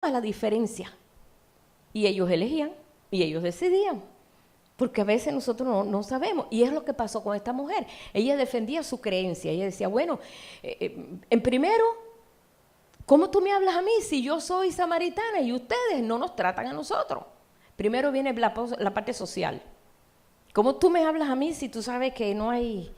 la diferencia. Y ellos elegían y ellos decidían. Porque a veces nosotros no sabemos. Y es lo que pasó con esta mujer. Ella defendía su creencia. Ella decía, bueno, en primero, ¿cómo tú me hablas a mí si yo soy samaritana y ustedes no nos tratan a nosotros? Primero viene la parte social. ¿Cómo tú me hablas a mí si tú sabes que no hay...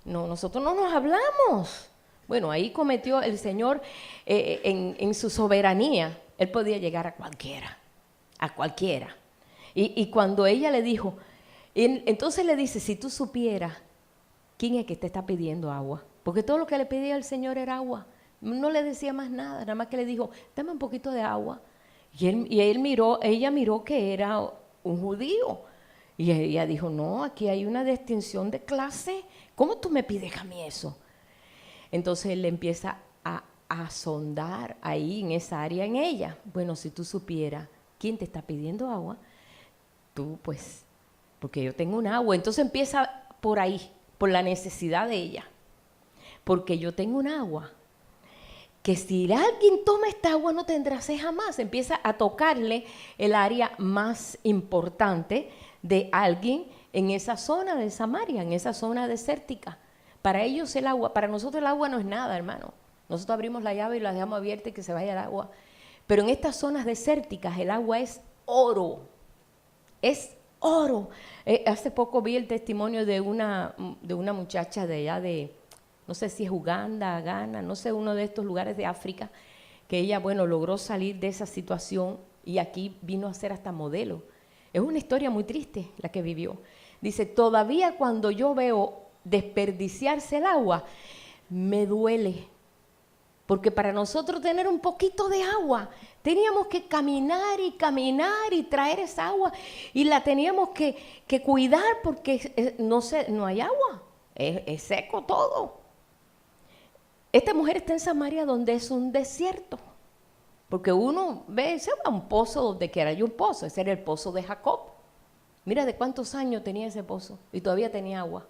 No, nosotros no nos hablamos. Bueno, ahí cometió el Señor en su soberanía. Él podía llegar a cualquiera. A cualquiera. Y cuando ella le dijo, entonces le dice, si tú supieras quién es que te está pidiendo agua, porque todo lo que le pedía al Señor era agua, no le decía más nada más que le dijo, dame un poquito de agua. Y ella miró que era un judío, y ella dijo, no, aquí hay una distinción de clase, ¿cómo tú me pides a mí eso? Entonces él le empieza a sondar ahí en esa área en ella, bueno, si tú supieras quién te está pidiendo agua, tú pues, porque yo tengo un agua. Entonces empieza por ahí, por la necesidad de ella. Porque yo tengo un agua, que si alguien toma esta agua no tendrá sed jamás. Empieza a tocarle el área más importante de alguien en esa zona de Samaria, en esa zona desértica. Para ellos el agua, para nosotros el agua no es nada, hermano. Nosotros abrimos la llave y la dejamos abierta y que se vaya el agua. Pero en estas zonas desérticas el agua es oro. Es oro. Hace poco vi el testimonio de una muchacha de allá de, no sé si es Uganda, Ghana, no sé, uno de estos lugares de África, que ella, bueno, logró salir de esa situación y aquí vino a ser hasta modelo. Es una historia muy triste la que vivió. Dice, todavía cuando yo veo desperdiciarse el agua, me duele. Porque para nosotros tener un poquito de agua, teníamos que caminar y traer esa agua. Y la teníamos que cuidar porque no hay agua. Es seco todo. Esta mujer está en Samaria donde es un desierto. Porque uno ve, se va a un pozo donde quiera hay un pozo. Ese era el pozo de Jacob. Mira de cuántos años tenía ese pozo y todavía tenía agua.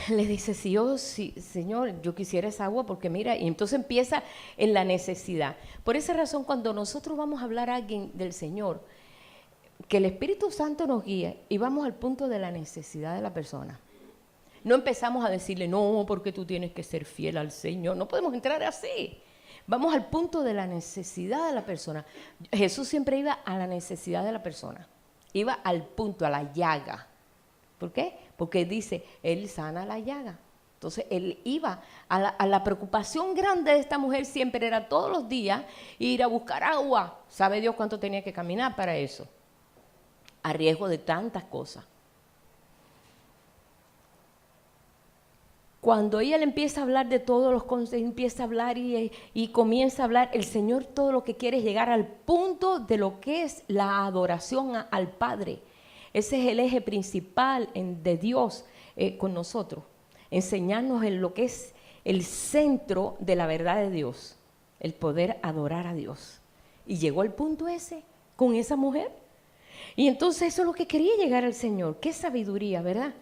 Le dice, sí, Señor, yo quisiera esa agua porque mira, y entonces empieza en la necesidad. Por esa razón, cuando nosotros vamos a hablar a alguien del Señor, que el Espíritu Santo nos guíe y vamos al punto de la necesidad de la persona. No empezamos a decirle, no, porque tú tienes que ser fiel al Señor. No podemos entrar así. Vamos al punto de la necesidad de la persona. Jesús siempre iba a la necesidad de la persona. Iba al punto, a la llaga. ¿Por qué? Porque dice, Él sana la llaga. Entonces, Él iba a la preocupación grande de esta mujer siempre era todos los días ir a buscar agua. ¿Sabe Dios cuánto tenía que caminar para eso? A riesgo de tantas cosas. Cuando ella le empieza a hablar de todos los consejos, empieza a hablar y comienza a hablar, el Señor todo lo que quiere es llegar al punto de lo que es la adoración al Padre. Ese es el eje principal de Dios con nosotros. Enseñarnos en lo que es el centro de la verdad de Dios, el poder adorar a Dios. Y llegó al punto ese con esa mujer. Y entonces eso es lo que quería llegar al Señor. Qué sabiduría, ¿verdad?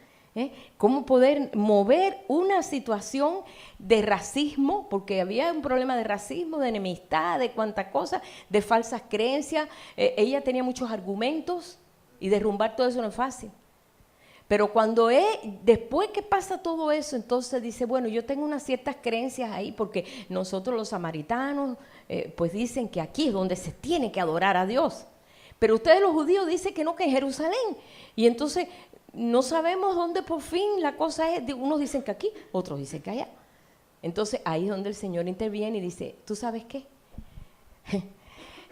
Cómo poder mover una situación de racismo, porque había un problema de racismo, de enemistad, de cuánta cosa, de falsas creencias. Ella tenía muchos argumentos y derrumbar todo eso no es fácil. Pero cuando después que pasa todo eso, entonces dice, bueno, yo tengo unas ciertas creencias ahí, porque nosotros los samaritanos, pues dicen que aquí es donde se tiene que adorar a Dios. Pero ustedes los judíos dicen que no, que en Jerusalén. Y entonces no sabemos dónde por fin la cosa es. Unos dicen que aquí, otros dicen que allá. Entonces ahí es donde el Señor interviene y dice, ¿tú sabes qué?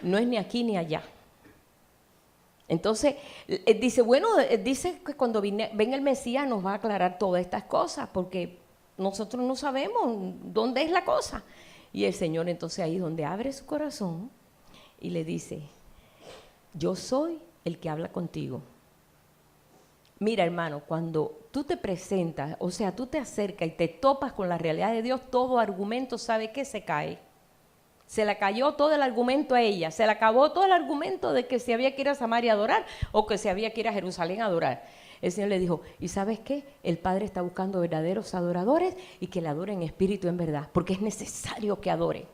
No es ni aquí ni allá. Entonces, dice que cuando venga el Mesías nos va a aclarar todas estas cosas, porque nosotros no sabemos dónde es la cosa. Y el Señor entonces ahí es donde abre su corazón y le dice, yo soy el que habla contigo. Mira, hermano, cuando tú te presentas, o sea, tú te acercas y te topas con la realidad de Dios, todo argumento, ¿sabe qué? Se cae. Se le cayó todo el argumento a ella, se le acabó todo el argumento de que se había que ir a Samaria a adorar o que se había que ir a Jerusalén a adorar. El Señor le dijo, ¿y sabes qué? El Padre está buscando verdaderos adoradores y que le adoren en espíritu en verdad, porque es necesario que adoren.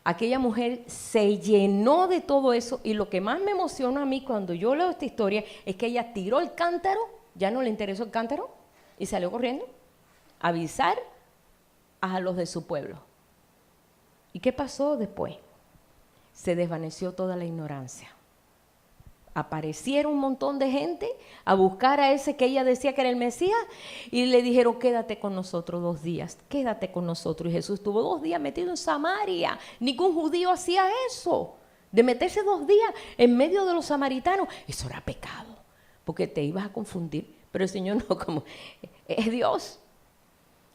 aquella mujer se llenó de todo eso, y lo que más me emociona a mí cuando yo leo esta historia es que ella tiró el cántaro, ya no le interesó el cántaro, y salió corriendo a avisar a los de su pueblo. ¿Y qué pasó después? Se desvaneció toda la ignorancia. Aparecieron un montón de gente a buscar a ese que ella decía que era el Mesías, y le dijeron, quédate con nosotros 2 días, quédate con nosotros. Y Jesús estuvo 2 días metido en Samaria. Ningún judío hacía eso, de meterse 2 días en medio de los samaritanos. Eso era pecado, porque te ibas a confundir. Pero el Señor no, como es Dios.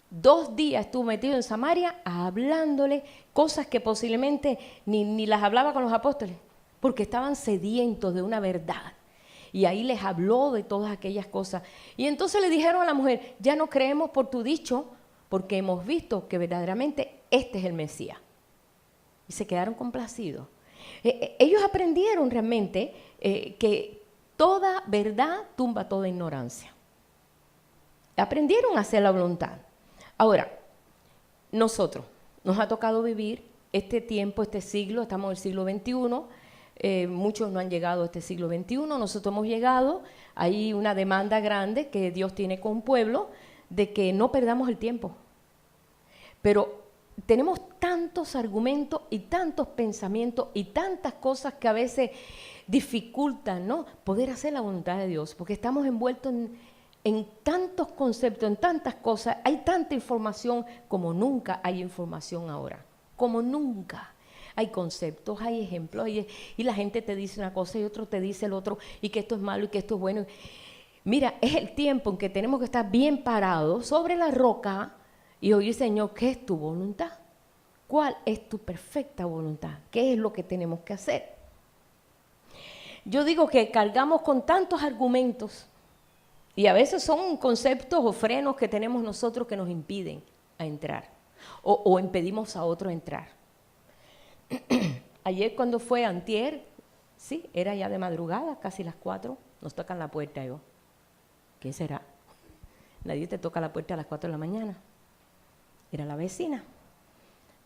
2 días estuvo metido en Samaria hablándole cosas que posiblemente ni las hablaba con los apóstoles, porque estaban sedientos de una verdad. Y ahí les habló de todas aquellas cosas. Y entonces le dijeron a la mujer, ya no creemos por tu dicho, porque hemos visto que verdaderamente este es el Mesías. Y se quedaron complacidos. Ellos aprendieron realmente que toda verdad tumba toda ignorancia. Aprendieron a hacer la voluntad. Ahora, nosotros, nos ha tocado vivir este tiempo, este siglo, estamos en el siglo XXI, muchos no han llegado a este siglo XXI, nosotros hemos llegado, hay una demanda grande que Dios tiene con un pueblo de que no perdamos el tiempo. Pero tenemos tantos argumentos y tantos pensamientos y tantas cosas que a veces dificultan, ¿no?, poder hacer la voluntad de Dios, porque estamos envueltos en tantos conceptos, en tantas cosas, hay tanta información como nunca hay información ahora, como nunca. Hay conceptos, hay ejemplos, y la gente te dice una cosa y otro te dice el otro, y que esto es malo y que esto es bueno. Mira, es el tiempo en que tenemos que estar bien parados sobre la roca y oír, Señor, ¿qué es tu voluntad? ¿Cuál es tu perfecta voluntad? ¿Qué es lo que tenemos que hacer? Yo digo que cargamos con tantos argumentos, y a veces son conceptos o frenos que tenemos nosotros que nos impiden a entrar, o impedimos a otro entrar. Ayer cuando fue antier, sí, era ya de madrugada, casi las 4, nos tocan la puerta. Yo, ¿qué será? Nadie te toca la puerta a las 4 de la mañana. Era la vecina.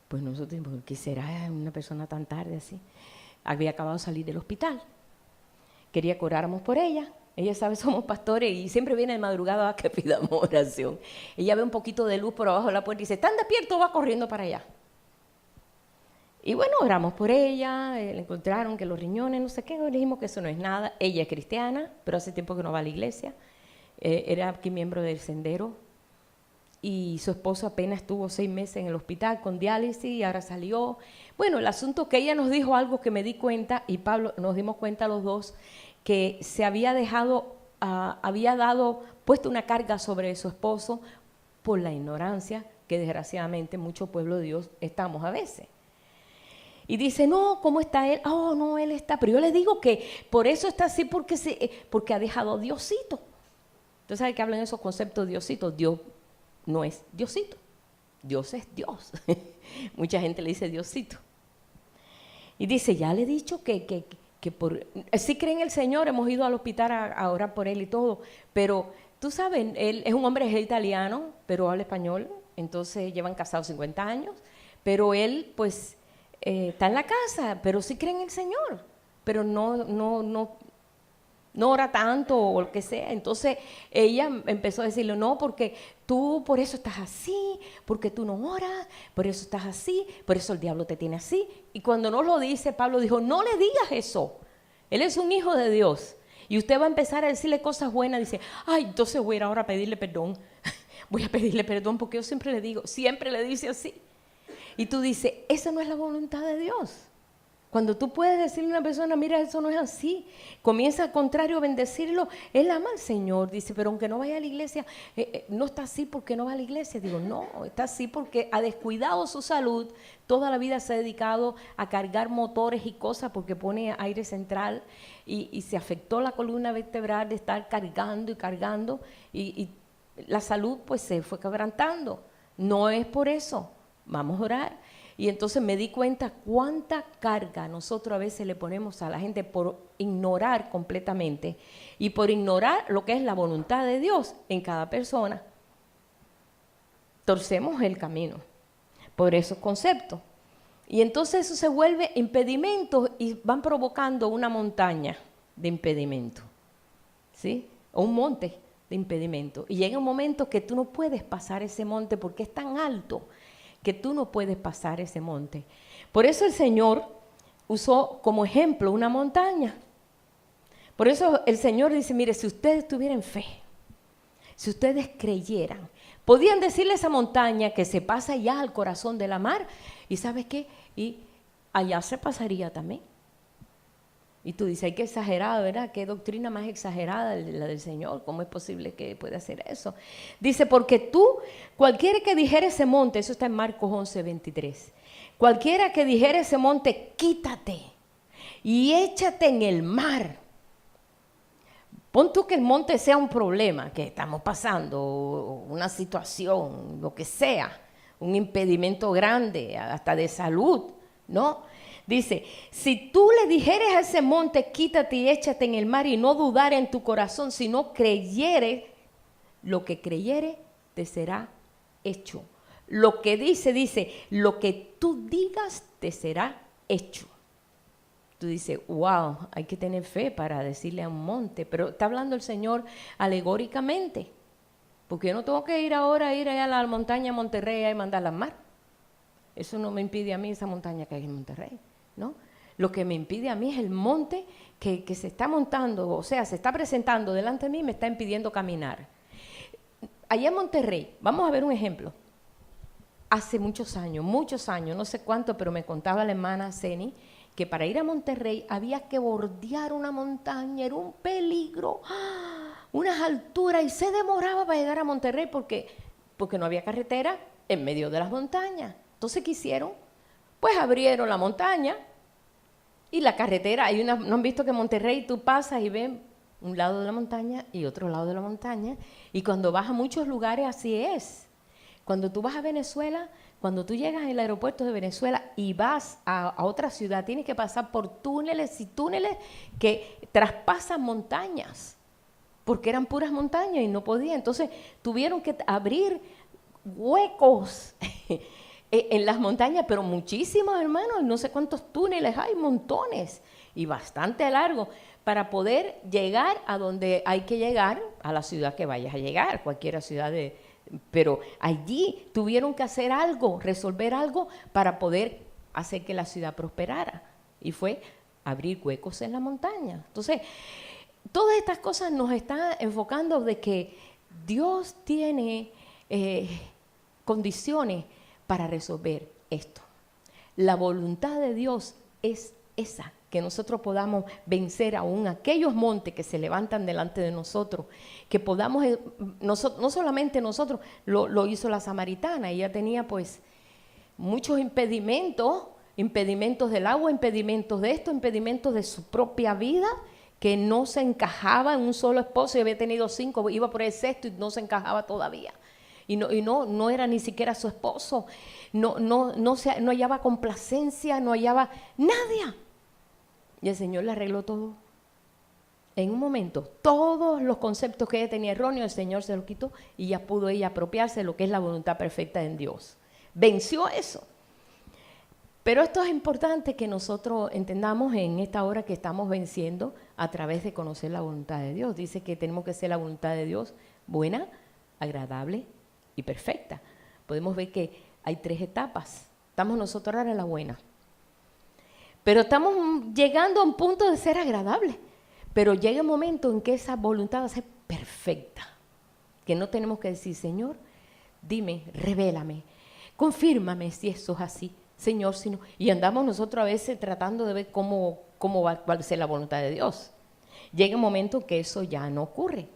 Pues nosotros dijimos, ¿qué será una persona tan tarde así? Había acabado de salir del hospital. Quería que oráramos por ella. Ella sabe, somos pastores y siempre viene de madrugada a que pidamos oración. Ella ve un poquito de luz por abajo de la puerta y dice, ¿están despiertos? Va corriendo para allá. Y bueno, oramos por ella, le encontraron que los riñones, no sé qué, le dijimos que eso no es nada. Ella es cristiana, pero hace tiempo que no va a la iglesia. Era aquí miembro del Sendero. Y su esposo apenas estuvo 6 meses en el hospital con diálisis y ahora salió. Bueno, el asunto es que ella nos dijo algo que me di cuenta, y Pablo, nos dimos cuenta los dos, que se había puesto una carga sobre su esposo por la ignorancia que desgraciadamente mucho pueblo de Dios estamos a veces. Y dice, no, ¿cómo está él? Oh, no, él está. Pero yo le digo que por eso está así, porque ha dejado a Diosito. Entonces, ¿sabe que hablan esos conceptos de Diosito? Dios no es Diosito. Dios es Dios. Mucha gente le dice Diosito. Y dice, ya le he dicho que sí cree en el Señor, hemos ido al hospital a orar por él y todo, pero tú sabes, él es un hombre, es italiano, pero habla español, entonces llevan casados 50 años, pero él pues está en la casa, pero sí cree en el Señor, pero no ora tanto o lo que sea. Entonces ella empezó a decirle, no, porque tú por eso estás así, porque tú no oras, por eso estás así, por eso el diablo te tiene así. Y cuando nos lo dice, Pablo dijo, no le digas eso, él es un hijo de Dios. Y usted va a empezar a decirle cosas buenas, dice, ay, entonces voy a ir ahora a pedirle perdón. Voy a pedirle perdón porque yo siempre le digo, siempre le dice así. Y tú dices, esa no es la voluntad de Dios. Cuando tú puedes decirle a una persona, mira, eso no es así, comienza al contrario a bendecirlo, él ama al Señor, dice, pero aunque no vaya a la iglesia, no está así porque no va a la iglesia. Digo, no, está así porque ha descuidado su salud, toda la vida se ha dedicado a cargar motores y cosas porque pone aire central y se afectó la columna vertebral de estar cargando y cargando y la salud pues se fue quebrantando. No es por eso, vamos a orar. Y entonces me di cuenta cuánta carga nosotros a veces le ponemos a la gente por ignorar completamente y por ignorar lo que es la voluntad de Dios en cada persona. Torcemos el camino por esos conceptos. Y entonces eso se vuelve impedimento y van provocando una montaña de impedimento, ¿sí? O un monte de impedimento. Y llega un momento que tú no puedes pasar ese monte porque es tan alto que tú no puedes pasar ese monte. Por eso el Señor usó como ejemplo una montaña. Por eso el Señor dice, mire, si ustedes tuvieran fe, si ustedes creyeran, podían decirle a esa montaña que se pasa ya al corazón de la mar, y ¿sabes qué? Y allá se pasaría también. Y tú dices, ay, qué exagerado, ¿verdad? Qué doctrina más exagerada la del Señor, ¿cómo es posible que pueda hacer eso? Dice, porque tú, cualquiera que dijera ese monte, eso está en Marcos 11:23, cualquiera que dijera ese monte, quítate y échate en el mar. Pon tú que el monte sea un problema que estamos pasando, una situación, lo que sea, un impedimento grande, hasta de salud, ¿no? Dice, si tú le dijeres a ese monte, quítate y échate en el mar y no dudar en tu corazón, sino creyere, lo que creyere te será hecho. Lo que dice, lo que tú digas te será hecho. Tú dices, wow, hay que tener fe para decirle a un monte, pero está hablando el Señor alegóricamente, porque yo no tengo que ir ahora a ir allá a la montaña Monterrey y mandarla al mar. Eso no me impide a mí esa montaña que hay en Monterrey, ¿no? Lo que me impide a mí es el monte que se está montando, o sea, se está presentando delante de mí y me está impidiendo caminar. Allá en Monterrey, vamos a ver un ejemplo. Hace muchos años, no sé cuánto, pero me contaba la hermana Ceni, que para ir a Monterrey había que bordear una montaña, era un peligro, unas alturas, y se demoraba para llegar a Monterrey porque no había carretera en medio de las montañas. Entonces, ¿qué hicieron? Pues abrieron la montaña y la carretera. ¿No han visto que en Monterrey tú pasas y ves un lado de la montaña y otro lado de la montaña? Y cuando vas a muchos lugares así es. Cuando tú vas a Venezuela, cuando tú llegas al aeropuerto de Venezuela y vas a otra ciudad, tienes que pasar por túneles y túneles que traspasan montañas, porque eran puras montañas y no podían. Entonces tuvieron que abrir huecos en las montañas, pero muchísimos, hermanos, no sé cuántos túneles hay, montones, y bastante largo, para poder llegar a donde hay que llegar, a la ciudad que vayas a llegar, cualquier ciudad pero allí tuvieron que hacer algo, resolver algo para poder hacer que la ciudad prosperara. Y fue abrir huecos en la montaña. Entonces, todas estas cosas nos están enfocando de que Dios tiene condiciones para resolver esto. La voluntad de Dios es esa, que nosotros podamos vencer aún aquellos montes que se levantan delante de nosotros, que podamos, no solamente nosotros, lo hizo la samaritana, ella tenía pues muchos impedimentos del agua, impedimentos de esto, impedimentos de su propia vida, que no se encajaba en un solo esposo, y había tenido 5, iba por el 6º y no se encajaba todavía. Y no era ni siquiera su esposo, no hallaba complacencia, no hallaba nadie. Y el Señor le arregló todo. En un momento, todos los conceptos que ella tenía erróneos, el Señor se los quitó y ya pudo ella apropiarse de lo que es la voluntad perfecta en Dios. Venció eso. Pero esto es importante que nosotros entendamos en esta hora que estamos venciendo a través de conocer la voluntad de Dios. Dice que tenemos que ser la voluntad de Dios buena, agradable y perfecta. Podemos ver que hay 3 etapas. Estamos nosotros ahora en la buena. Pero estamos llegando a un punto de ser agradable. Pero llega un momento en que esa voluntad va a ser perfecta. Que no tenemos que decir, Señor, dime, revélame, confírmame si eso es así, Señor, si no. Y andamos nosotros a veces tratando de ver cómo va a ser la voluntad de Dios. Llega un momento en que eso ya no ocurre.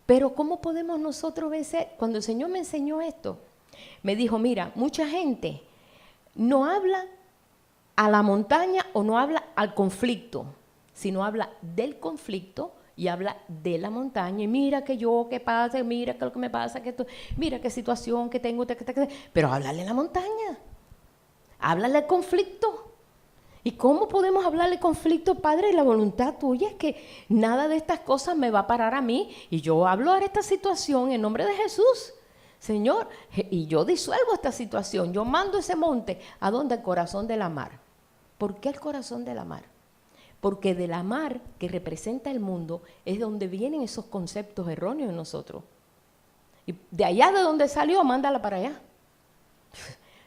Pero ¿cómo podemos nosotros vencer? Cuando el Señor me enseñó esto, me dijo, mira, mucha gente no habla a la montaña o no habla al conflicto, sino habla del conflicto y habla de la montaña. Y mira que yo, qué pasa, mira que lo que me pasa, mira qué situación que tengo, pero háblale a la montaña, háblale al conflicto. ¿Y cómo podemos hablarle conflicto, Padre? La voluntad tuya es que nada de estas cosas me va a parar a mí y yo hablo a esta situación en nombre de Jesús. Señor, y yo disuelvo esta situación, yo mando ese monte, ¿a dónde? Al corazón de la mar. ¿Por qué el corazón de la mar? Porque de la mar que representa el mundo es donde vienen esos conceptos erróneos en nosotros. Y de allá de donde salió, mándala para allá.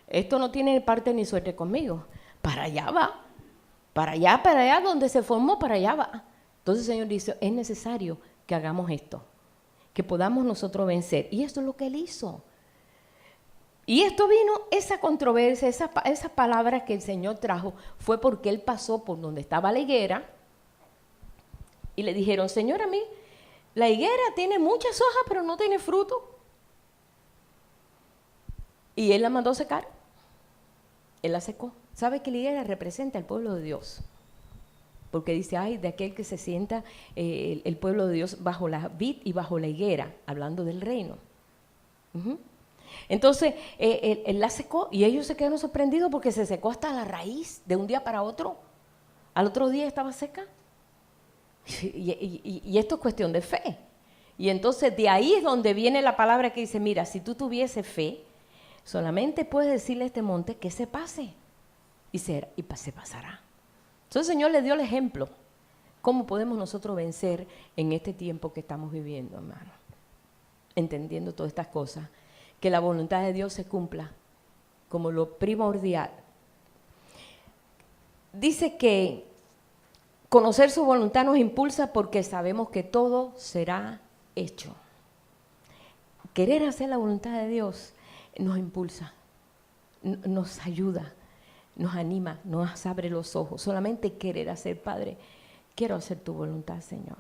Esto no tiene parte ni suerte conmigo. Para allá va. Para allá donde se formó, para allá va. Entonces el Señor dice, es necesario que hagamos esto, que podamos nosotros vencer. Y esto es lo que Él hizo. Y esto vino, esa controversia, esas palabras que el Señor trajo, fue porque Él pasó por donde estaba la higuera y le dijeron, Señor, a mí, la higuera tiene muchas hojas, pero no tiene fruto. Y Él la mandó secar. Él la secó. ¿Sabe que la higuera representa al pueblo de Dios? Porque dice, ay, de aquel que se sienta el pueblo de Dios bajo la vid y bajo la higuera, hablando del reino. Entonces, él la secó y ellos se quedaron sorprendidos porque se secó hasta la raíz de un día para otro. Al otro día estaba seca. Y esto es cuestión de fe. Y entonces de ahí es donde viene la palabra que dice, mira, si tú tuvieses fe, solamente puedes decirle a este monte que se pase. Y se pasará. Entonces el Señor le dio el ejemplo. ¿Cómo podemos nosotros vencer en este tiempo que estamos viviendo, hermano? Entendiendo todas estas cosas. Que la voluntad de Dios se cumpla como lo primordial. Dice que conocer su voluntad nos impulsa porque sabemos que todo será hecho. Querer hacer la voluntad de Dios nos impulsa, nos ayuda, nos anima, nos abre los ojos. Solamente querer hacer, Padre, quiero hacer tu voluntad, Señor.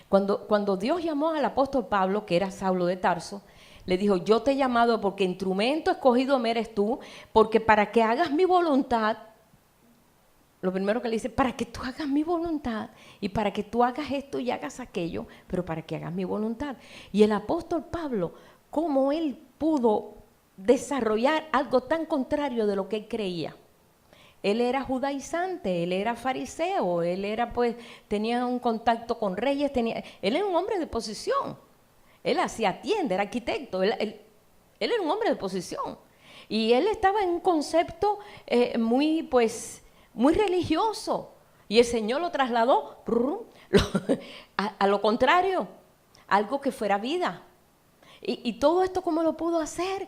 Cuando Dios llamó al apóstol Pablo, que era Saulo de Tarso, le dijo, yo te he llamado porque instrumento escogido me eres tú, porque para que hagas mi voluntad, lo primero que le dice, para que tú hagas mi voluntad, y para que tú hagas esto y hagas aquello, pero para que hagas mi voluntad. Y el apóstol Pablo, ¿cómo él pudo desarrollar algo tan contrario de lo que él creía? Él era judaizante, él era fariseo, él era tenía un contacto con reyes, él era un hombre de posición. Él hacía tienda, era arquitecto, él era un hombre de posición. Y él estaba en un concepto muy religioso. Y el Señor lo trasladó a lo contrario, algo que fuera vida. Y todo esto, ¿cómo lo pudo hacer?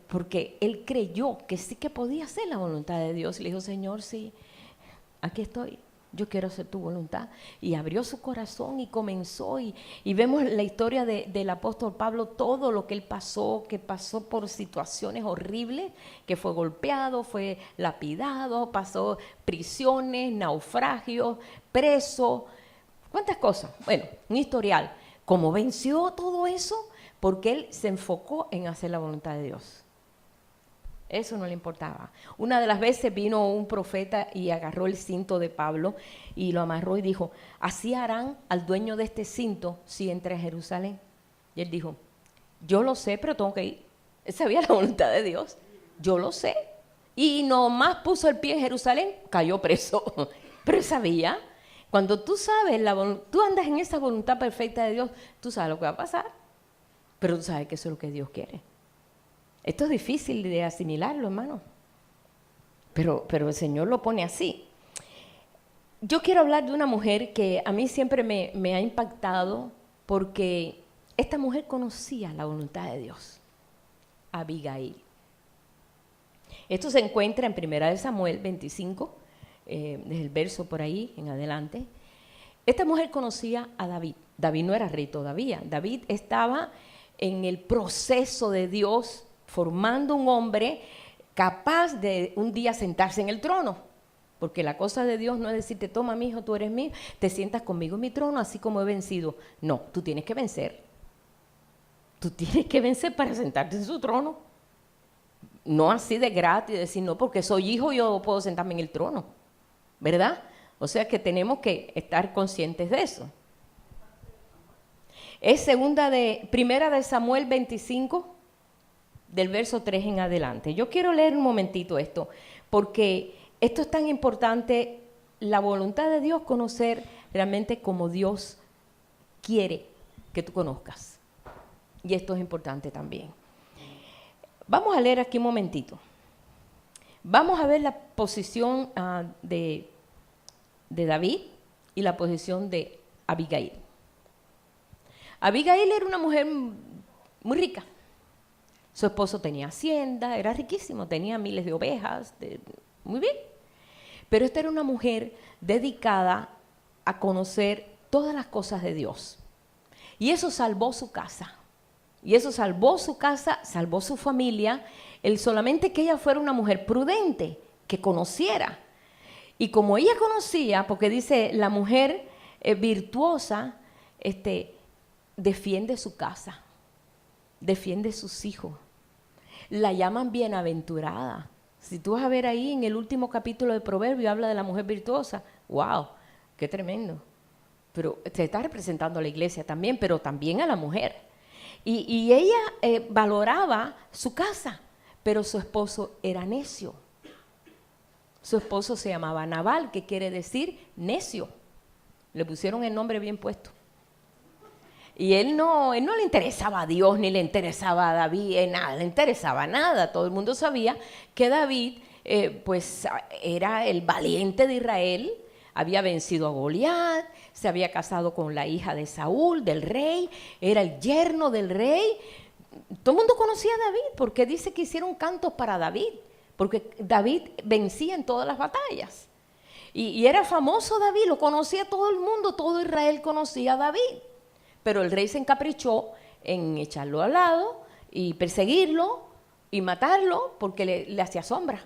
Porque él creyó que sí que podía hacer la voluntad de Dios. Y le dijo, Señor, sí, aquí estoy. Yo quiero hacer tu voluntad. Y abrió su corazón y comenzó. Y vemos la historia del apóstol Pablo, todo lo que él pasó, que pasó por situaciones horribles, que fue golpeado, fue lapidado, pasó prisiones, naufragios, preso. ¿Cuántas cosas? Bueno, un historial. ¿Cómo venció todo eso? Porque él se enfocó en hacer la voluntad de Dios. Eso no le importaba. Una de las veces vino un profeta y agarró el cinto de Pablo y lo amarró y dijo, así harán al dueño de este cinto si entra a Jerusalén. Y él dijo, yo lo sé, pero tengo que ir. Él sabía la voluntad de Dios. Yo lo sé. Y nomás puso el pie en Jerusalén, cayó preso. Pero él sabía. Cuando tú sabes, tú andas en esa voluntad perfecta de Dios, tú sabes lo que va a pasar. Pero tú sabes que eso es lo que Dios quiere. Esto es difícil de asimilarlo, hermano. Pero el Señor lo pone así. Yo quiero hablar de una mujer que a mí siempre me ha impactado porque esta mujer conocía la voluntad de Dios. Abigail. Esto se encuentra en 1 Samuel 25, desde el verso por ahí en adelante. Esta mujer conocía a David. David no era rey todavía. David estaba en el proceso de Dios formando un hombre capaz de un día sentarse en el trono. Porque la cosa de Dios no es decirte, toma mi hijo, tú eres mío, te sientas conmigo en mi trono, así como he vencido. No, tú tienes que vencer. Tú tienes que vencer para sentarte en su trono. No así de gratis, decir, no, porque soy hijo, yo puedo sentarme en el trono. ¿Verdad? O sea que tenemos que estar conscientes de eso. Es primera de Samuel 25, del verso 3 en adelante. Yo quiero leer un momentito esto, porque esto es tan importante, la voluntad de Dios, conocer realmente como Dios quiere que tú conozcas. Y esto es importante también. Vamos a leer aquí un momentito. Vamos a ver la posición de David y la posición de Abigail. Abigail era una mujer muy rica. Su esposo tenía hacienda, era riquísimo, tenía miles de ovejas, muy bien. Pero esta era una mujer dedicada a conocer todas las cosas de Dios. Y eso salvó su casa. Y eso salvó su casa, salvó su familia, el solamente que ella fuera una mujer prudente, que conociera. Y como ella conocía, porque dice, la mujer virtuosa defiende su casa, defiende sus hijos. La llaman bienaventurada. Si tú vas a ver ahí en el último capítulo de Proverbios, habla de la mujer virtuosa. ¡Wow! ¡Qué tremendo! Pero se está representando a la iglesia también, pero también a la mujer. Y ella valoraba su casa, pero su esposo era necio. Su esposo se llamaba Nabal, que quiere decir necio. Le pusieron el nombre bien puesto. Y él no le interesaba a Dios, ni le interesaba a David, nada, le interesaba nada. Todo el mundo sabía que David, pues, era el valiente de Israel, había vencido a Goliat, se había casado con la hija de Saúl, del rey, era el yerno del rey. Todo el mundo conocía a David, porque dice que hicieron cantos para David, porque David vencía en todas las batallas. Y era famoso David, lo conocía todo el mundo, todo Israel conocía a David. Pero el rey se encaprichó en echarlo al lado y perseguirlo y matarlo porque le hacía sombra.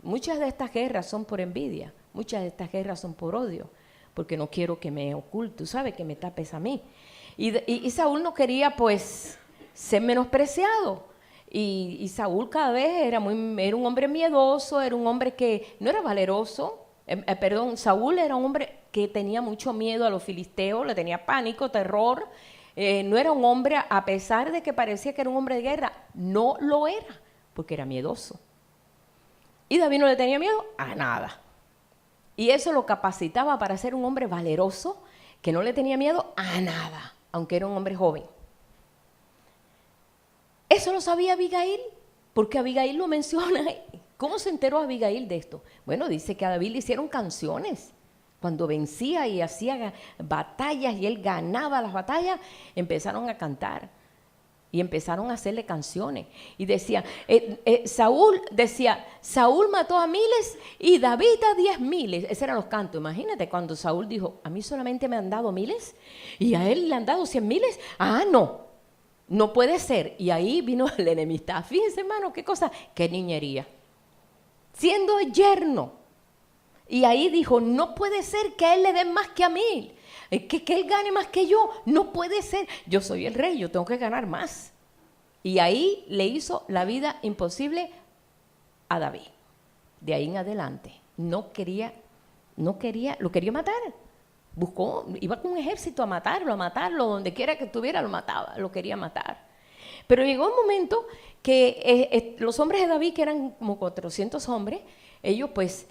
Muchas de estas guerras son por envidia, muchas de estas guerras son por odio, porque no quiero que me oculte, ¿sabes? Que me tapes a mí. Y Saúl no quería, pues, ser menospreciado. Y Saúl cada vez era un hombre miedoso, era un hombre que no era valeroso. Saúl era un hombre que tenía mucho miedo a los filisteos, le tenía pánico, terror. No era un hombre, a pesar de que parecía que era un hombre de guerra, no lo era, porque era miedoso. Y David no le tenía miedo a nada. Y eso lo capacitaba para ser un hombre valeroso, que no le tenía miedo a nada, aunque era un hombre joven. Eso lo sabía Abigail, porque Abigail lo menciona. ¿Cómo se enteró Abigail de esto? Bueno, dice que a David le hicieron canciones. Cuando vencía y hacía batallas y él ganaba las batallas, empezaron a cantar y empezaron a hacerle canciones. Y decía, Saúl mató a miles y David a 10,000. Esos eran los cantos. Imagínate cuando Saúl dijo, a mí solamente me han dado miles y a él le han dado 100,000. Ah, no puede ser. Y ahí vino la enemistad. Fíjense, hermano, qué cosa, qué niñería. Siendo yerno. Y ahí dijo, no puede ser que a él le den más que a mí, que él gane más que yo, no puede ser, yo soy el rey, yo tengo que ganar más. Y ahí le hizo la vida imposible a David. De ahí en adelante, lo quería matar. Iba con un ejército a matarlo, donde quiera que estuviera lo mataba, lo quería matar. Pero llegó un momento que los hombres de David, que eran como 400 hombres, ellos pues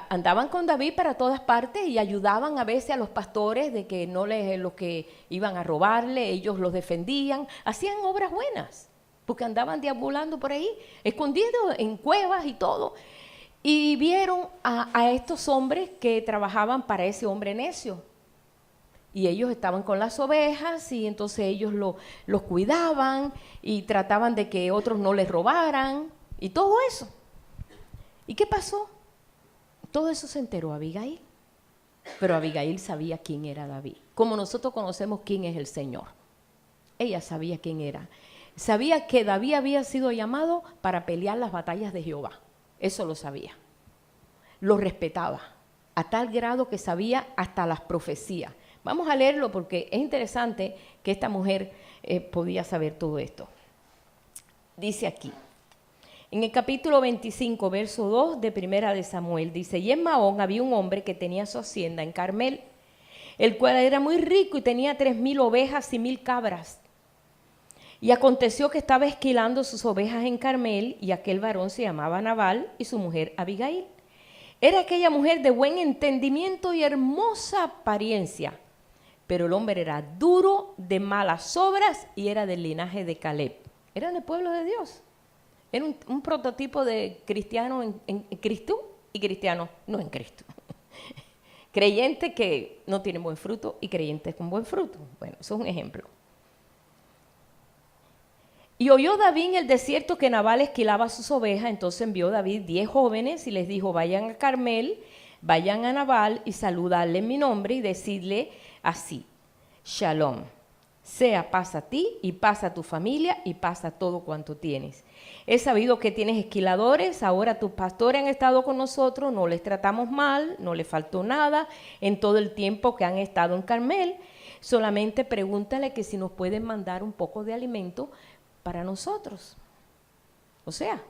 andaban con David para todas partes y ayudaban a veces a los pastores de que los que iban a robarle, ellos los defendían, hacían obras buenas, porque andaban deambulando por ahí, escondidos en cuevas y todo. Y vieron a estos hombres que trabajaban para ese hombre necio. Y ellos estaban con las ovejas y entonces ellos los cuidaban y trataban de que otros no les robaran y todo eso. ¿Y qué pasó? Todo eso se enteró Abigail, pero Abigail sabía quién era David, como nosotros conocemos quién es el Señor. Ella sabía quién era. Sabía que David había sido llamado para pelear las batallas de Jehová. Eso lo sabía. Lo respetaba a tal grado que sabía hasta las profecías. Vamos a leerlo porque es interesante que esta mujer podía saber todo esto. Dice aquí. En el capítulo 25, verso 2 de Primera de Samuel, dice, y en Maón había un hombre que tenía su hacienda en Carmel, el cual era muy rico y tenía 3,000 ovejas y 1,000 cabras. Y aconteció que estaba esquilando sus ovejas en Carmel, y aquel varón se llamaba Nabal y su mujer Abigail. Era aquella mujer de buen entendimiento y hermosa apariencia, pero el hombre era duro, de malas obras y era del linaje de Caleb. Era del pueblo de Dios. Era un prototipo de cristiano en Cristo y cristiano no en Cristo. Creyente que no tiene buen fruto y creyentes con buen fruto. Bueno, eso es un ejemplo. Y oyó David en el desierto que Nabal esquilaba sus ovejas, entonces envió David 10 jóvenes y les dijo, vayan a Carmel, vayan a Nabal y saludarle en mi nombre y decirle así, Shalom, sea paz a ti y paz a tu familia y paz a todo cuanto tienes. He sabido que tienes esquiladores, ahora tus pastores han estado con nosotros, no les tratamos mal, no les faltó nada en todo el tiempo que han estado en Carmel. Solamente pregúntale que si nos pueden mandar un poco de alimento para nosotros. O sea,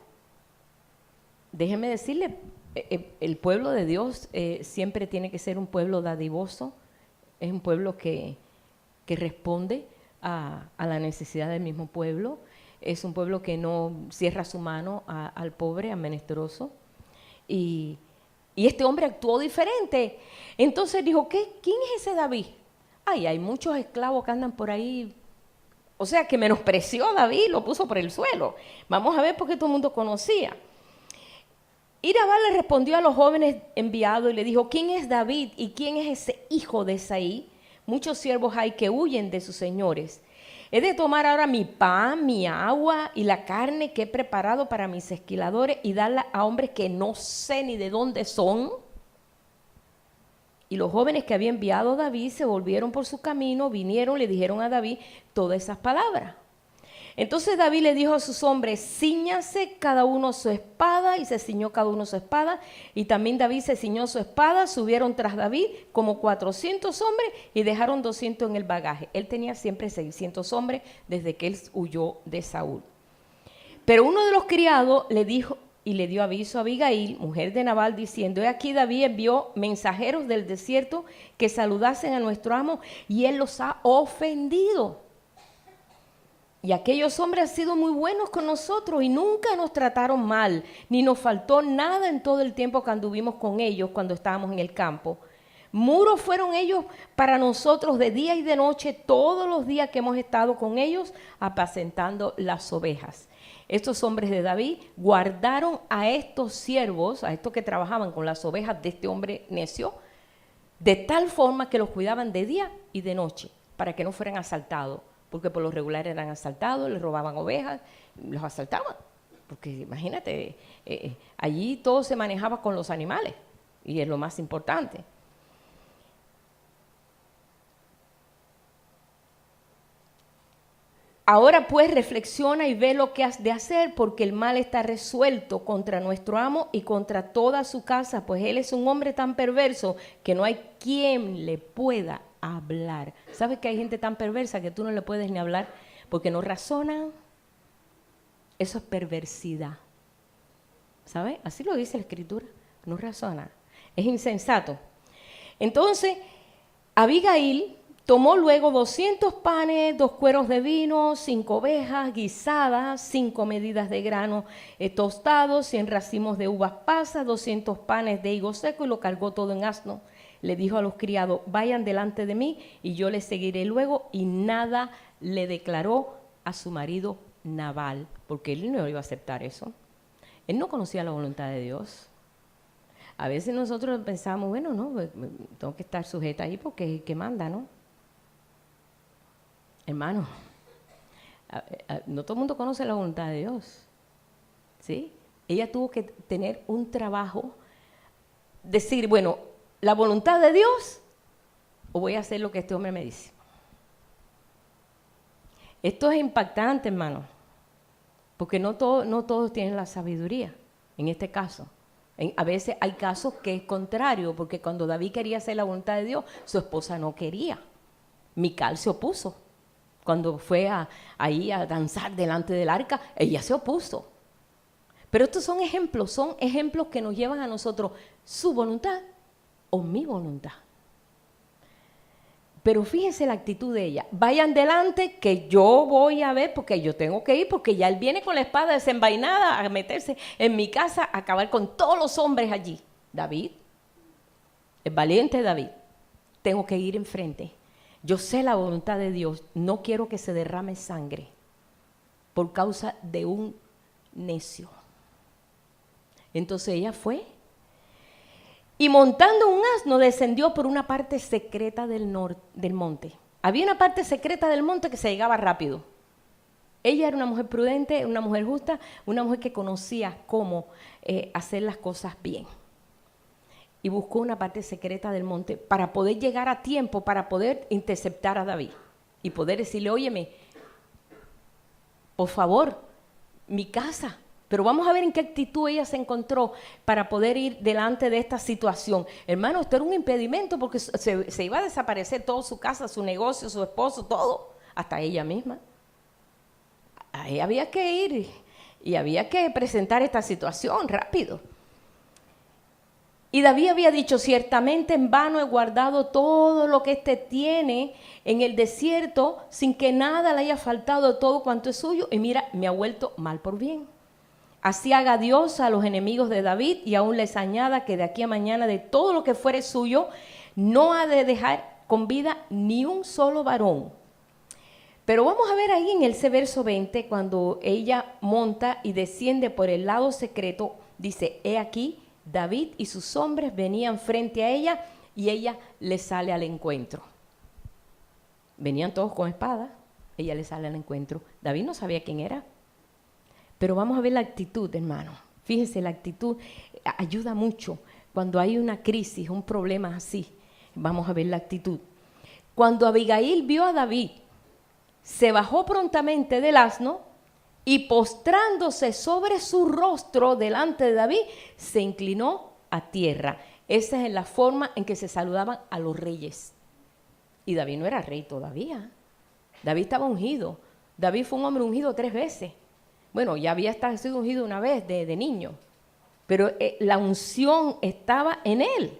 déjeme decirle, el pueblo de Dios siempre tiene que ser un pueblo dadivoso, es un pueblo que responde a la necesidad del mismo pueblo, es un pueblo que no cierra su mano al pobre, al menesteroso, y este hombre actuó diferente. Entonces dijo, ¿quién es ese David? Ay, hay muchos esclavos que andan por ahí. O sea, que menospreció a David, lo puso por el suelo. Vamos a ver por qué todo el mundo conocía. Y Nabal le respondió a los jóvenes enviados y le dijo, ¿quién es David y quién es ese hijo de Isaí? Muchos siervos hay que huyen de sus señores. He de tomar ahora mi pan, mi agua y la carne que he preparado para mis esquiladores y darla a hombres que no sé ni de dónde son. Y los jóvenes que había enviado David se volvieron por su camino, vinieron, le dijeron a David todas esas palabras. Entonces David le dijo a sus hombres, cíñase cada uno su espada, y se ciñó cada uno su espada, y también David se ciñó su espada, subieron tras David como 400 hombres y dejaron 200 en el bagaje. Él tenía siempre 600 hombres desde que él huyó de Saúl. Pero uno de los criados le dijo y le dio aviso a Abigail, mujer de Nabal, diciendo, he aquí David envió mensajeros del desierto que saludasen a nuestro amo y él los ha ofendido. Y aquellos hombres han sido muy buenos con nosotros y nunca nos trataron mal, ni nos faltó nada en todo el tiempo que anduvimos con ellos cuando estábamos en el campo. Muros fueron ellos para nosotros de día y de noche, todos los días que hemos estado con ellos, apacentando las ovejas. Estos hombres de David guardaron a estos siervos, a estos que trabajaban con las ovejas de este hombre necio, de tal forma que los cuidaban de día y de noche, para que no fueran asaltados. Porque por lo regular eran asaltados, les robaban ovejas, los asaltaban. Porque imagínate, allí todo se manejaba con los animales, y es lo más importante. Ahora pues reflexiona y ve lo que has de hacer, porque el mal está resuelto contra nuestro amo y contra toda su casa, pues él es un hombre tan perverso que no hay quien le pueda hablar. ¿Sabes que hay gente tan perversa que tú no le puedes ni hablar porque no razonan? Eso es perversidad. ¿Sabes? Así lo dice la Escritura. No razona. Es insensato. Entonces, Abigail tomó luego 200 panes, 2 cueros de vino, 5 ovejas guisadas, 5 medidas de grano tostados, 100 racimos de uvas pasas, 200 panes de higo seco y lo cargó todo en asno. Le dijo a los criados, vayan delante de mí y yo les seguiré luego, y nada le declaró a su marido Nabal, porque él no iba a aceptar eso. Él no conocía la voluntad de Dios. A veces nosotros pensamos, bueno, no, tengo que estar sujeta ahí porque es el que manda, ¿no? Hermano, no todo el mundo conoce la voluntad de Dios, ¿sí? Ella tuvo que tener un trabajo, decir, bueno, ¿la voluntad de Dios o voy a hacer lo que este hombre me dice? Esto es impactante, hermano, porque no todos tienen la sabiduría, en este caso. A veces hay casos que es contrario, porque cuando David quería hacer la voluntad de Dios, su esposa no quería. Mical se opuso. Cuando fue ahí a danzar delante del arca, ella se opuso. Pero estos son ejemplos que nos llevan a nosotros su voluntad o mi voluntad. Pero fíjense la actitud de ella. Vayan delante que yo voy a ver, porque yo tengo que ir, porque ya él viene con la espada desenvainada a meterse en mi casa, a acabar con todos los hombres allí. David, el valiente David, tengo que ir enfrente. Yo sé la voluntad de Dios, no quiero que se derrame sangre por causa de un necio. Entonces ella fue y montando un asno descendió por una parte secreta del monte. Había una parte secreta del monte que se llegaba rápido. Ella era una mujer prudente, una mujer justa, una mujer que conocía cómo hacer las cosas bien. Y buscó una parte secreta del monte para poder llegar a tiempo, para poder interceptar a David y poder decirle, óyeme, por favor, mi casa. Pero vamos a ver en qué actitud ella se encontró para poder ir delante de esta situación. Hermano, esto era un impedimento porque se iba a desaparecer toda su casa, su negocio, su esposo, todo, hasta ella misma. Ahí había que ir y había que presentar esta situación rápido. Y David había dicho, ciertamente en vano he guardado todo lo que éste tiene en el desierto, sin que nada le haya faltado de todo cuanto es suyo. Y mira, me ha vuelto mal por bien. Así haga Dios a los enemigos de David y aún les añada que de aquí a mañana de todo lo que fuere suyo, no ha de dejar con vida ni un solo varón. Pero vamos a ver ahí en ese verso 20, cuando ella monta y desciende por el lado secreto, dice, he aquí, David y sus hombres venían frente a ella y ella le sale al encuentro. Venían todos con espada, ella le sale al encuentro. David no sabía quién era. Pero vamos a ver la actitud, hermano. Fíjese, la actitud ayuda mucho cuando hay una crisis, un problema así. Vamos a ver la actitud. Cuando Abigail vio a David, se bajó prontamente del asno y postrándose sobre su rostro delante de David, se inclinó a tierra. Esa es la forma en que se saludaban a los reyes. Y David no era rey todavía. David estaba ungido. David fue un hombre ungido 3 veces. Bueno, ya había sido ungido una vez de niño, pero la unción estaba en él.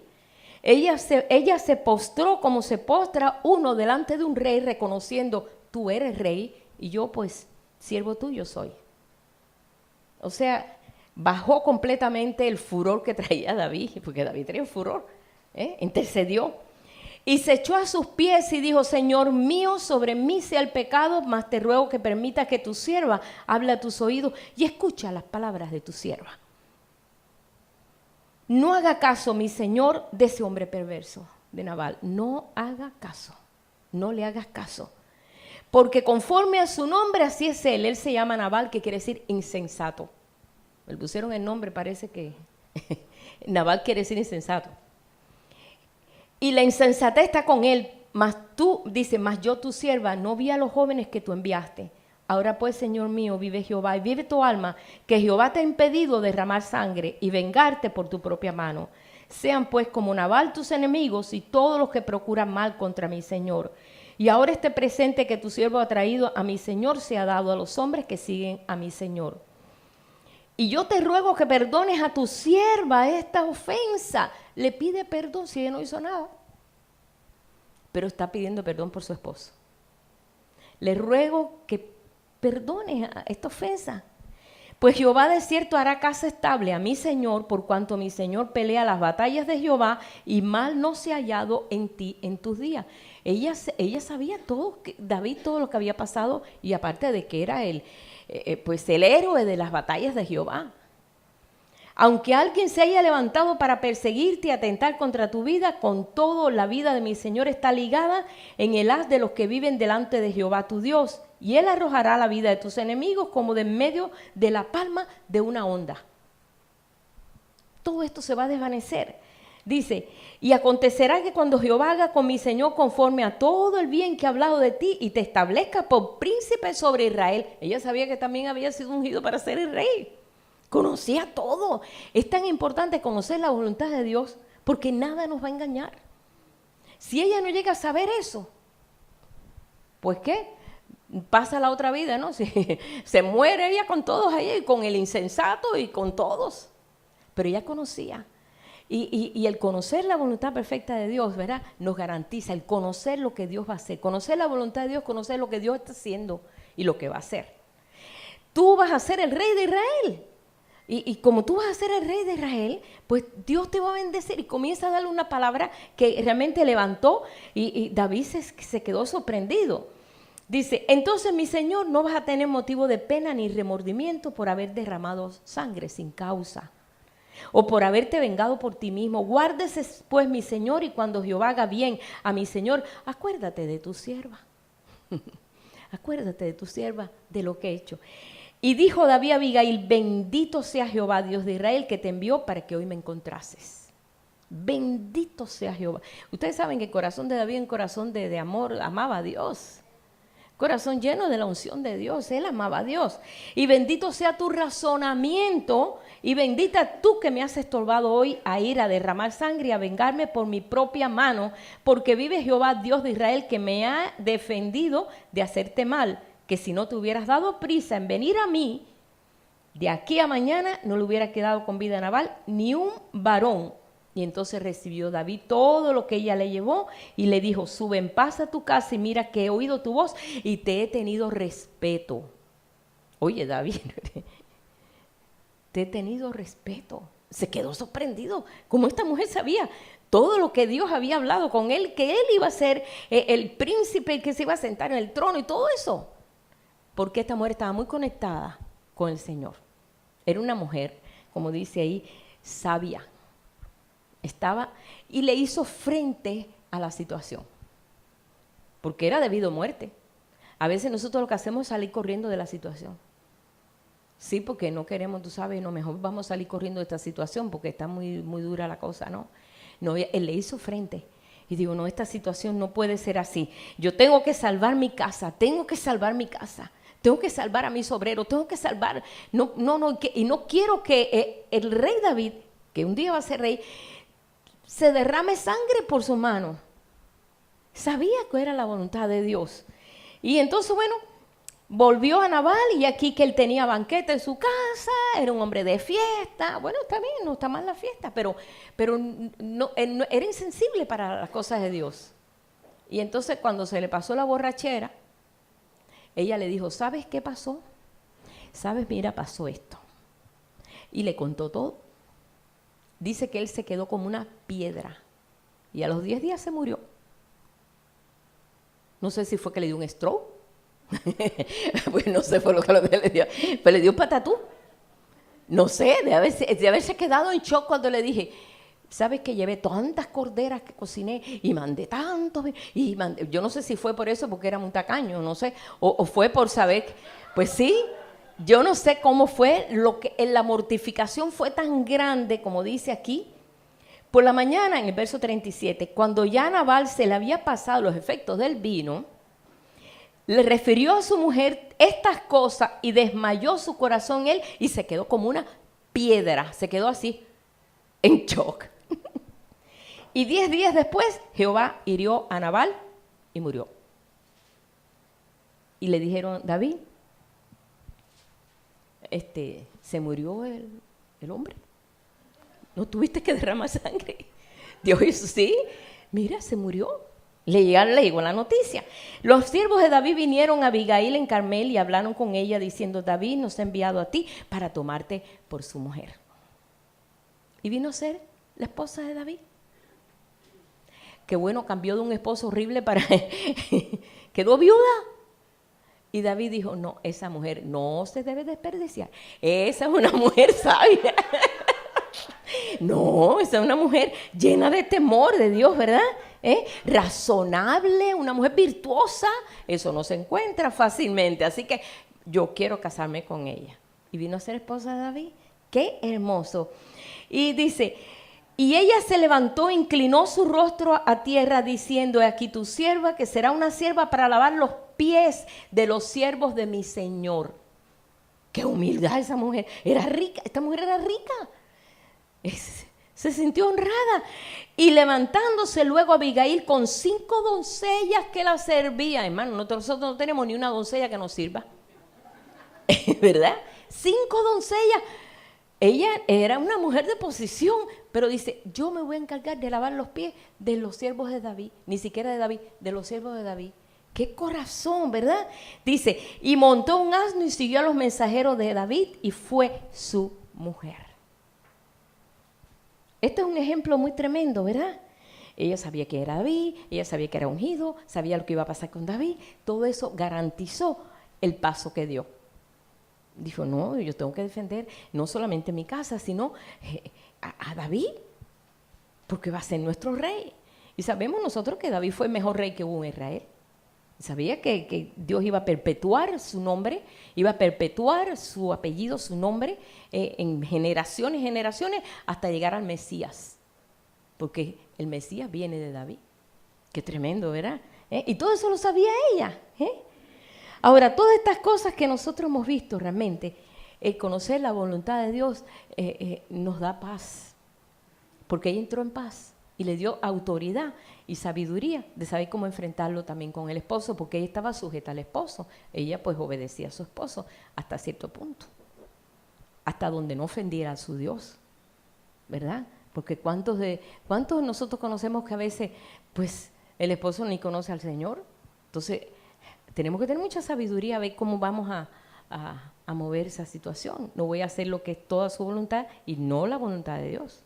Ella se postró como se postra uno delante de un rey, reconociendo, tú eres rey y yo pues siervo tuyo soy. O sea, bajó completamente el furor que traía David, porque David tenía un furor, intercedió. Y se echó a sus pies y dijo, Señor mío, sobre mí sea el pecado, mas te ruego que permitas que tu sierva hable a tus oídos y escucha las palabras de tu sierva. No haga caso, mi señor, de ese hombre perverso, de Nabal. No haga caso, no le hagas caso. Porque conforme a su nombre, así es él. Él se llama Nabal, que quiere decir insensato. Le pusieron el nombre, parece que Nabal quiere decir insensato. Y la insensatez está con él, mas tú, dice, mas yo tu sierva no vi a los jóvenes que tú enviaste. Ahora pues, Señor mío, vive Jehová y vive tu alma, que Jehová te ha impedido derramar sangre y vengarte por tu propia mano. Sean pues como Nabal tus enemigos y todos los que procuran mal contra mi Señor. Y ahora este presente que tu siervo ha traído a mi Señor sea dado a los hombres que siguen a mi Señor. Y yo te ruego que perdones a tu sierva esta ofensa. Le pide perdón si ella no hizo nada, pero está pidiendo perdón por su esposo. Le ruego que perdones a esta ofensa. Pues Jehová de cierto hará casa estable a mi Señor, por cuanto mi Señor pelea las batallas de Jehová y mal no se ha hallado en ti en tus días. Ella sabía todo, David, todo lo que había pasado, y aparte de que era el héroe de las batallas de Jehová. Aunque alguien se haya levantado para perseguirte y atentar contra tu vida, con todo la vida de mi Señor está ligada en el haz de los que viven delante de Jehová tu Dios, y él arrojará la vida de tus enemigos como de en medio de la palma de una onda. Todo esto se va a desvanecer. Dice, y acontecerá que cuando Jehová haga con mi Señor conforme a todo el bien que ha hablado de ti y te establezca por príncipe sobre Israel. Ella sabía que también había sido ungido para ser el rey. Conocía todo. Es tan importante conocer la voluntad de Dios porque nada nos va a engañar. Si ella no llega a saber eso, pues ¿qué? Pasa la otra vida, ¿no? Se muere ella con todos ahí, con el insensato y con todos. Pero ella conocía. Y el conocer la voluntad perfecta de Dios, ¿verdad? Nos garantiza el conocer lo que Dios va a hacer. Conocer la voluntad de Dios, conocer lo que Dios está haciendo y lo que va a hacer. Tú vas a ser el rey de Israel. Y como tú vas a ser el rey de Israel, pues Dios te va a bendecir. Y comienza a darle una palabra que realmente levantó y David se quedó sorprendido. Dice, entonces mi Señor, no vas a tener motivo de pena ni remordimiento por haber derramado sangre sin causa, o por haberte vengado por ti mismo. Guárdese pues mi Señor, y cuando Jehová haga bien a mi Señor, acuérdate de tu sierva. Acuérdate de tu sierva, de lo que he hecho. Y dijo David a Abigail, bendito sea Jehová, Dios de Israel, que te envió para que hoy me encontrases. Bendito sea Jehová. Ustedes saben que el corazón de David, un corazón de amor, amaba a Dios. Corazón lleno de la unción de Dios, él amaba a Dios. Y bendito sea tu razonamiento, y bendita tú que me has estorbado hoy a ir a derramar sangre y a vengarme por mi propia mano, porque vive Jehová, Dios de Israel, que me ha defendido de hacerte mal, que si no te hubieras dado prisa en venir a mí, de aquí a mañana no le hubiera quedado con vida a Nabal ni un varón. Y entonces recibió David todo lo que ella le llevó y le dijo, sube en paz a tu casa y mira que he oído tu voz y te he tenido respeto. Oye, David, te he tenido respeto. Se quedó sorprendido, como esta mujer sabía todo lo que Dios había hablado con él, que él iba a ser el príncipe, el que se iba a sentar en el trono y todo eso. Porque esta mujer estaba muy conectada con el Señor. Era una mujer, como dice ahí, sabia. Estaba y le hizo frente a la situación. Porque era debido a muerte. A veces nosotros lo que hacemos es salir corriendo de la situación. Sí, porque no queremos, tú sabes, no, mejor vamos a salir corriendo de esta situación porque está muy, muy dura la cosa, ¿no? No, él le hizo frente. Y digo, no, esta situación no puede ser así. Yo tengo que salvar mi casa, tengo que salvar mi casa. Tengo que salvar a mis obreros, tengo que salvar. Y no quiero que el rey David, que un día va a ser rey, se derrame sangre por su mano. Sabía que era la voluntad de Dios. Y entonces, bueno, volvió a Nabal y aquí que él tenía banquete en su casa, era un hombre de fiesta. Bueno, está bien, no está mal la fiesta, pero no, él no, era insensible para las cosas de Dios. Y entonces cuando se le pasó la borrachera, ella le dijo, ¿sabes qué pasó? ¿Sabes? Mira, pasó esto. Y le contó todo. Dice que él se quedó como una piedra y a los 10 días se murió. No sé si fue que le dio un stroke. Pues no sé, fue lo que le dio. Pero le dio un patatú. No sé, de haberse quedado en shock cuando le dije, ¿sabes que llevé tantas corderas que cociné y mandé tantos? Yo no sé si fue por eso, porque era muy tacaño, no sé. O fue por saber, pues sí. Yo no sé cómo fue, la mortificación fue tan grande, como dice aquí. Por la mañana, en el verso 37, cuando ya a Nabal se le había pasado los efectos del vino, le refirió a su mujer estas cosas y desmayó su corazón él y se quedó como una piedra, se quedó así, en shock. Y 10 días después, Jehová hirió a Nabal y murió. Y le dijeron, David, se murió el hombre. ¿No tuviste que derramar sangre? Dios hizo, sí, mira, se murió. Le llegó la noticia. Los siervos de David vinieron a Abigail en Carmel y hablaron con ella diciendo, David nos ha enviado a ti para tomarte por su mujer. Y vino a ser la esposa de David. Qué bueno, cambió de un esposo horrible para... quedó viuda. Y David dijo, no, esa mujer no se debe desperdiciar. Esa es una mujer sabia. No, esa es una mujer llena de temor de Dios, ¿verdad? Razonable, una mujer virtuosa. Eso no se encuentra fácilmente. Así que yo quiero casarme con ella. Y vino a ser esposa de David. Qué hermoso. Y dice... Y ella se levantó, inclinó su rostro a tierra, diciendo, he aquí tu sierva, que será una sierva para lavar los pies de los siervos de mi Señor. Qué humildad esa mujer. Era rica, esta mujer era rica. Se sintió honrada. Y levantándose luego Abigail con 5 doncellas que la servían. Hermano, nosotros no tenemos ni una doncella que nos sirva. ¿Verdad? 5 doncellas. Ella era una mujer de posición, pero dice, yo me voy a encargar de lavar los pies de los siervos de David, ni siquiera de David, de los siervos de David. ¡Qué corazón!, ¿verdad? Dice, y montó un asno y siguió a los mensajeros de David y fue su mujer. Este es un ejemplo muy tremendo, ¿verdad? Ella sabía que era David, ella sabía que era ungido, sabía lo que iba a pasar con David. Todo eso garantizó el paso que dio. Dijo, no, yo tengo que defender no solamente mi casa, sino a David, porque va a ser nuestro rey. Y sabemos nosotros que David fue el mejor rey que hubo en Israel. Sabía que Dios iba a perpetuar su nombre, iba a perpetuar su apellido, su nombre, en generaciones y generaciones, hasta llegar al Mesías. Porque el Mesías viene de David. Qué tremendo, ¿verdad? Y todo eso lo sabía ella. Ahora, todas estas cosas que nosotros hemos visto realmente, el conocer la voluntad de Dios nos da paz. Porque ella entró en paz y le dio autoridad y sabiduría de saber cómo enfrentarlo también con el esposo, porque ella estaba sujeta al esposo. Ella pues obedecía a su esposo hasta cierto punto, hasta donde no ofendiera a su Dios, ¿verdad? Porque ¿cuántos de nosotros conocemos que a veces pues el esposo ni conoce al Señor? Entonces tenemos que tener mucha sabiduría a ver cómo vamos a mover esa situación. No voy a hacer lo que es toda su voluntad y no la voluntad de Dios.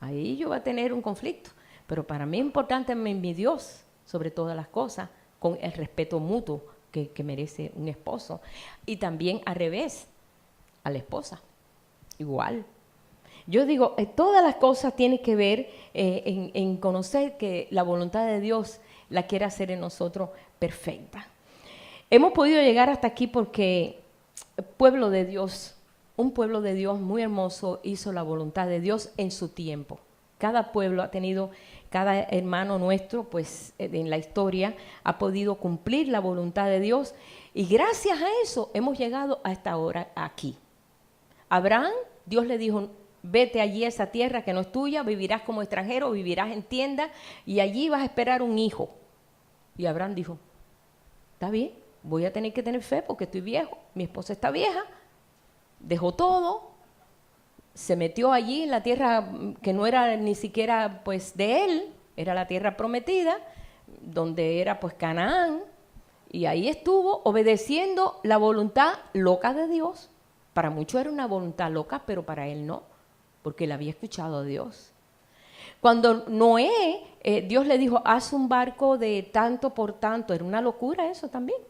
Ahí yo voy a tener un conflicto. Pero para mí es importante mi Dios sobre todas las cosas, con el respeto mutuo que merece un esposo. Y también al revés, a la esposa, igual. Yo digo, todas las cosas tienen que ver en conocer que la voluntad de Dios la quiere hacer en nosotros perfecta. Hemos podido llegar hasta aquí porque el pueblo de Dios, un pueblo de Dios muy hermoso, hizo la voluntad de Dios en su tiempo. Cada pueblo ha tenido, cada hermano nuestro, pues en la historia, ha podido cumplir la voluntad de Dios. Y gracias a eso hemos llegado a esta hora aquí. Abraham, Dios le dijo, vete allí a esa tierra que no es tuya, vivirás como extranjero, vivirás en tienda y allí vas a esperar un hijo. Y Abraham dijo, está bien, voy a tener que tener fe porque estoy viejo, mi esposa está vieja. Dejó todo. Se metió allí en la tierra que no era ni siquiera pues de él, era la tierra prometida, donde era pues Canaán, y ahí estuvo obedeciendo la voluntad loca de Dios. Para muchos era una voluntad loca, pero para él no, porque él había escuchado a Dios. Cuando Noé, Dios le dijo, haz un barco de tanto por tanto, era una locura eso también.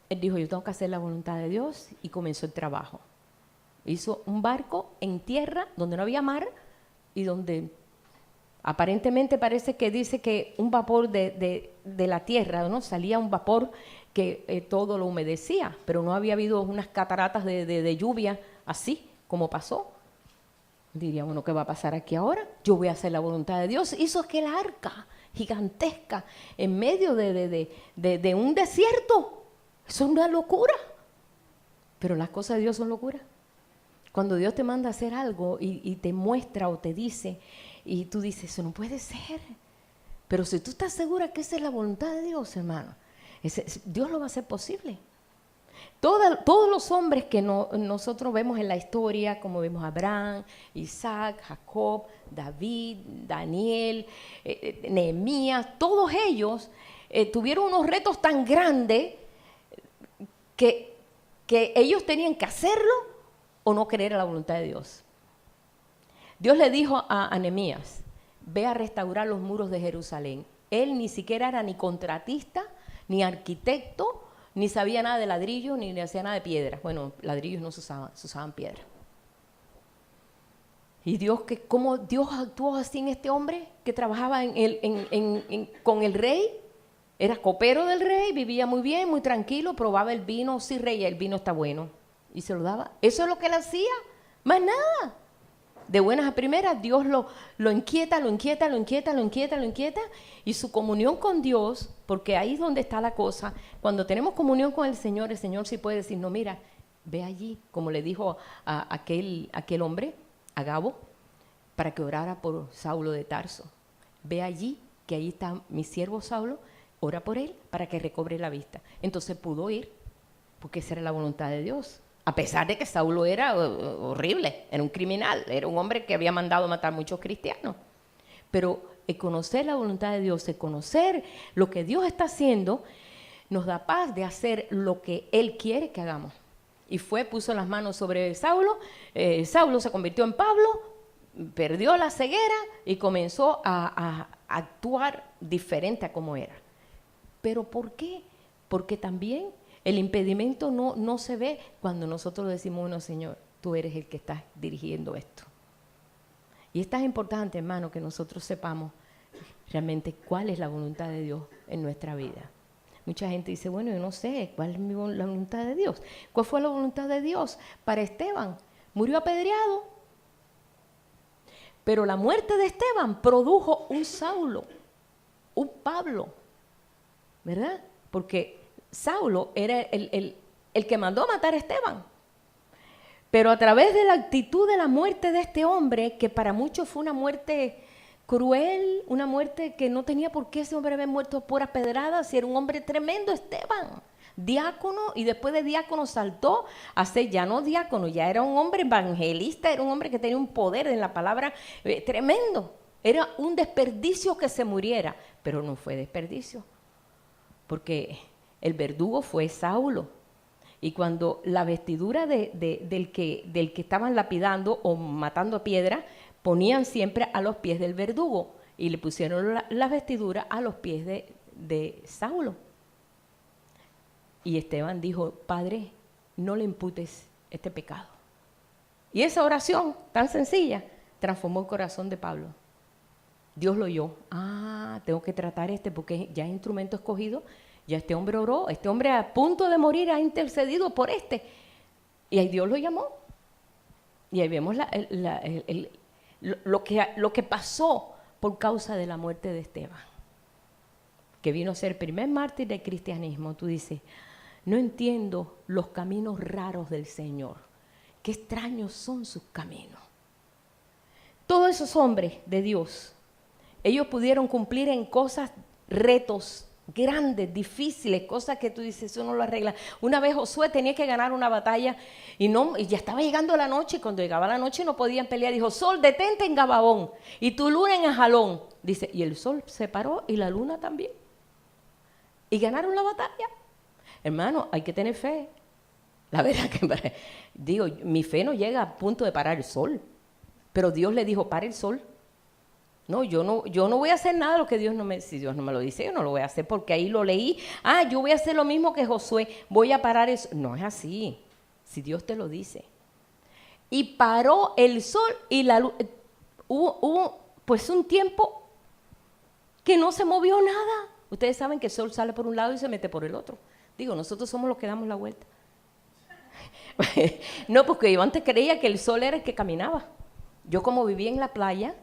Él dijo, yo tengo que hacer la voluntad de Dios, y comenzó el trabajo. Hizo un barco en tierra donde no había mar y donde aparentemente parece que dice que un vapor de la tierra, ¿no? Salía un vapor que todo lo humedecía, pero no había habido unas cataratas de lluvia así como pasó. Diría, bueno, ¿qué va a pasar aquí ahora? Yo voy a hacer la voluntad de Dios. Hizo aquel arca gigantesca en medio de un desierto. Eso es una locura. Pero las cosas de Dios son locura. Cuando Dios te manda a hacer algo y te muestra o te dice, y tú dices, eso no puede ser. Pero si tú estás segura que esa es la voluntad de Dios, hermano, Dios lo va a hacer posible. Todos los hombres que nosotros vemos en la historia, como vemos a Abraham, Isaac, Jacob, David, Daniel, Nehemías, todos ellos tuvieron unos retos tan grandes que ellos tenían que hacerlo o no creer a la voluntad de Dios. Dios le dijo a Nehemías, ve a restaurar los muros de Jerusalén. Él ni siquiera era ni contratista, ni arquitecto, ni sabía nada de ladrillo, ni hacía nada de piedra. Bueno, ladrillos no se usaban piedra. Y ¿cómo Dios actuó así en este hombre que trabajaba con el rey? Era copero del rey, vivía muy bien, muy tranquilo, probaba el vino, sí, rey, el vino está bueno. Y se lo daba. Eso es lo que él hacía, más nada. De buenas a primeras, Dios lo inquieta, y su comunión con Dios, porque ahí es donde está la cosa. Cuando tenemos comunión con el Señor sí puede decir, no, mira, ve allí, como le dijo a aquel hombre, a Gabo, para que orara por Saulo de Tarso. Ve allí, que ahí está mi siervo Saulo, ora por él para que recobre la vista. Entonces pudo ir, porque esa era la voluntad de Dios. A pesar de que Saulo era horrible, era un criminal, era un hombre que había mandado matar a muchos cristianos. Pero el conocer la voluntad de Dios, el conocer lo que Dios está haciendo, nos da paz de hacer lo que Él quiere que hagamos. Y puso las manos sobre Saulo, Saulo se convirtió en Pablo, perdió la ceguera y comenzó a actuar diferente a como era. ¿Pero por qué? Porque también el impedimento no se ve cuando nosotros decimos, bueno, Señor, tú eres el que estás dirigiendo esto. Y es tan importante, hermano, que nosotros sepamos realmente cuál es la voluntad de Dios en nuestra vida. Mucha gente dice, bueno, yo no sé, ¿cuál es la voluntad de Dios? ¿Cuál fue la voluntad de Dios para Esteban? Murió apedreado. Pero la muerte de Esteban produjo un Saulo, un Pablo, ¿verdad? Porque Saulo era el que mandó a matar a Esteban. Pero a través de la actitud de la muerte de este hombre, que para muchos fue una muerte cruel, una muerte que no tenía por qué ese hombre haber muerto por pedradas, si era un hombre tremendo, Esteban, diácono, y después de diácono saltó a ser ya no diácono, ya era un hombre evangelista, era un hombre que tenía un poder en la palabra tremendo. Era un desperdicio que se muriera, pero no fue desperdicio, porque el verdugo fue Saulo. Y cuando la vestidura del que estaban lapidando o matando a piedra, ponían siempre a los pies del verdugo y le pusieron la vestidura a los pies de Saulo. Y Esteban dijo, Padre, no le imputes este pecado. Y esa oración tan sencilla transformó el corazón de Pablo. Dios lo oyó. Tengo que tratar porque ya es instrumento escogido. Ya este hombre oró, este hombre a punto de morir ha intercedido por este. Y ahí Dios lo llamó. Y ahí vemos lo que pasó por causa de la muerte de Esteban, que vino a ser el primer mártir del cristianismo. Tú dices, no entiendo los caminos raros del Señor. Qué extraños son sus caminos. Todos esos hombres de Dios, ellos pudieron cumplir en cosas, retos grandes, difíciles, cosas que tú dices, eso no lo arregla. Una vez Josué tenía que ganar una batalla y ya estaba llegando la noche, y cuando llegaba la noche no podían pelear. Dijo, sol, detente en Gabaón y tu luna en Ajalón. Dice, y el sol se paró y la luna también. Y ganaron la batalla. Hermano, hay que tener fe. La verdad que, digo, mi fe no llega a punto de parar el sol, pero Dios le dijo, para el sol. No, yo no voy a hacer nada de lo que Dios si Dios no me lo dice, yo no lo voy a hacer porque ahí lo leí. Yo voy a hacer lo mismo que Josué, voy a parar eso. No es así, si Dios te lo dice. Y paró el sol y la luz. Hubo pues un tiempo que no se movió nada. Ustedes saben que el sol sale por un lado y se mete por el otro. Digo, nosotros somos los que damos la vuelta. No, porque yo antes creía que el sol era el que caminaba. Yo como vivía en la playa,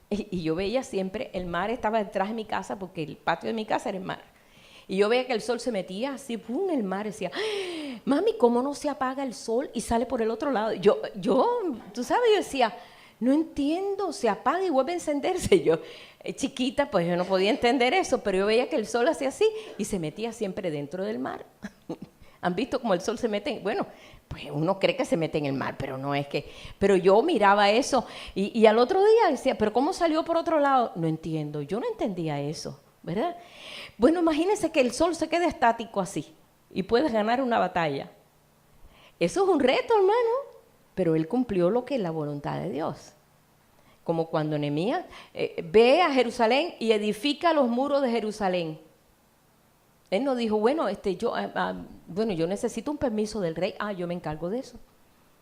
y yo veía siempre, el mar estaba detrás de mi casa, porque el patio de mi casa era el mar. Y yo veía que el sol se metía así, ¡pum!, en el mar. Decía, mami, ¿cómo no se apaga el sol y sale por el otro lado? Yo, tú sabes, yo decía, no entiendo, se apaga y vuelve a encenderse. Yo, chiquita, pues yo no podía entender eso, pero yo veía que el sol hacía así y se metía siempre dentro del mar. ¿Han visto cómo el sol se mete? Bueno, pues uno cree que se mete en el mar, pero no es que... Pero yo miraba eso y al otro día decía, ¿pero cómo salió por otro lado? No entiendo, yo no entendía eso, ¿verdad? Bueno, imagínense que el sol se quede estático así y puedes ganar una batalla. Eso es un reto, hermano, pero él cumplió lo que es la voluntad de Dios. Como cuando Nehemías ve a Jerusalén y edifica los muros de Jerusalén. Él no dijo, bueno, yo necesito un permiso del rey. Yo me encargo de eso.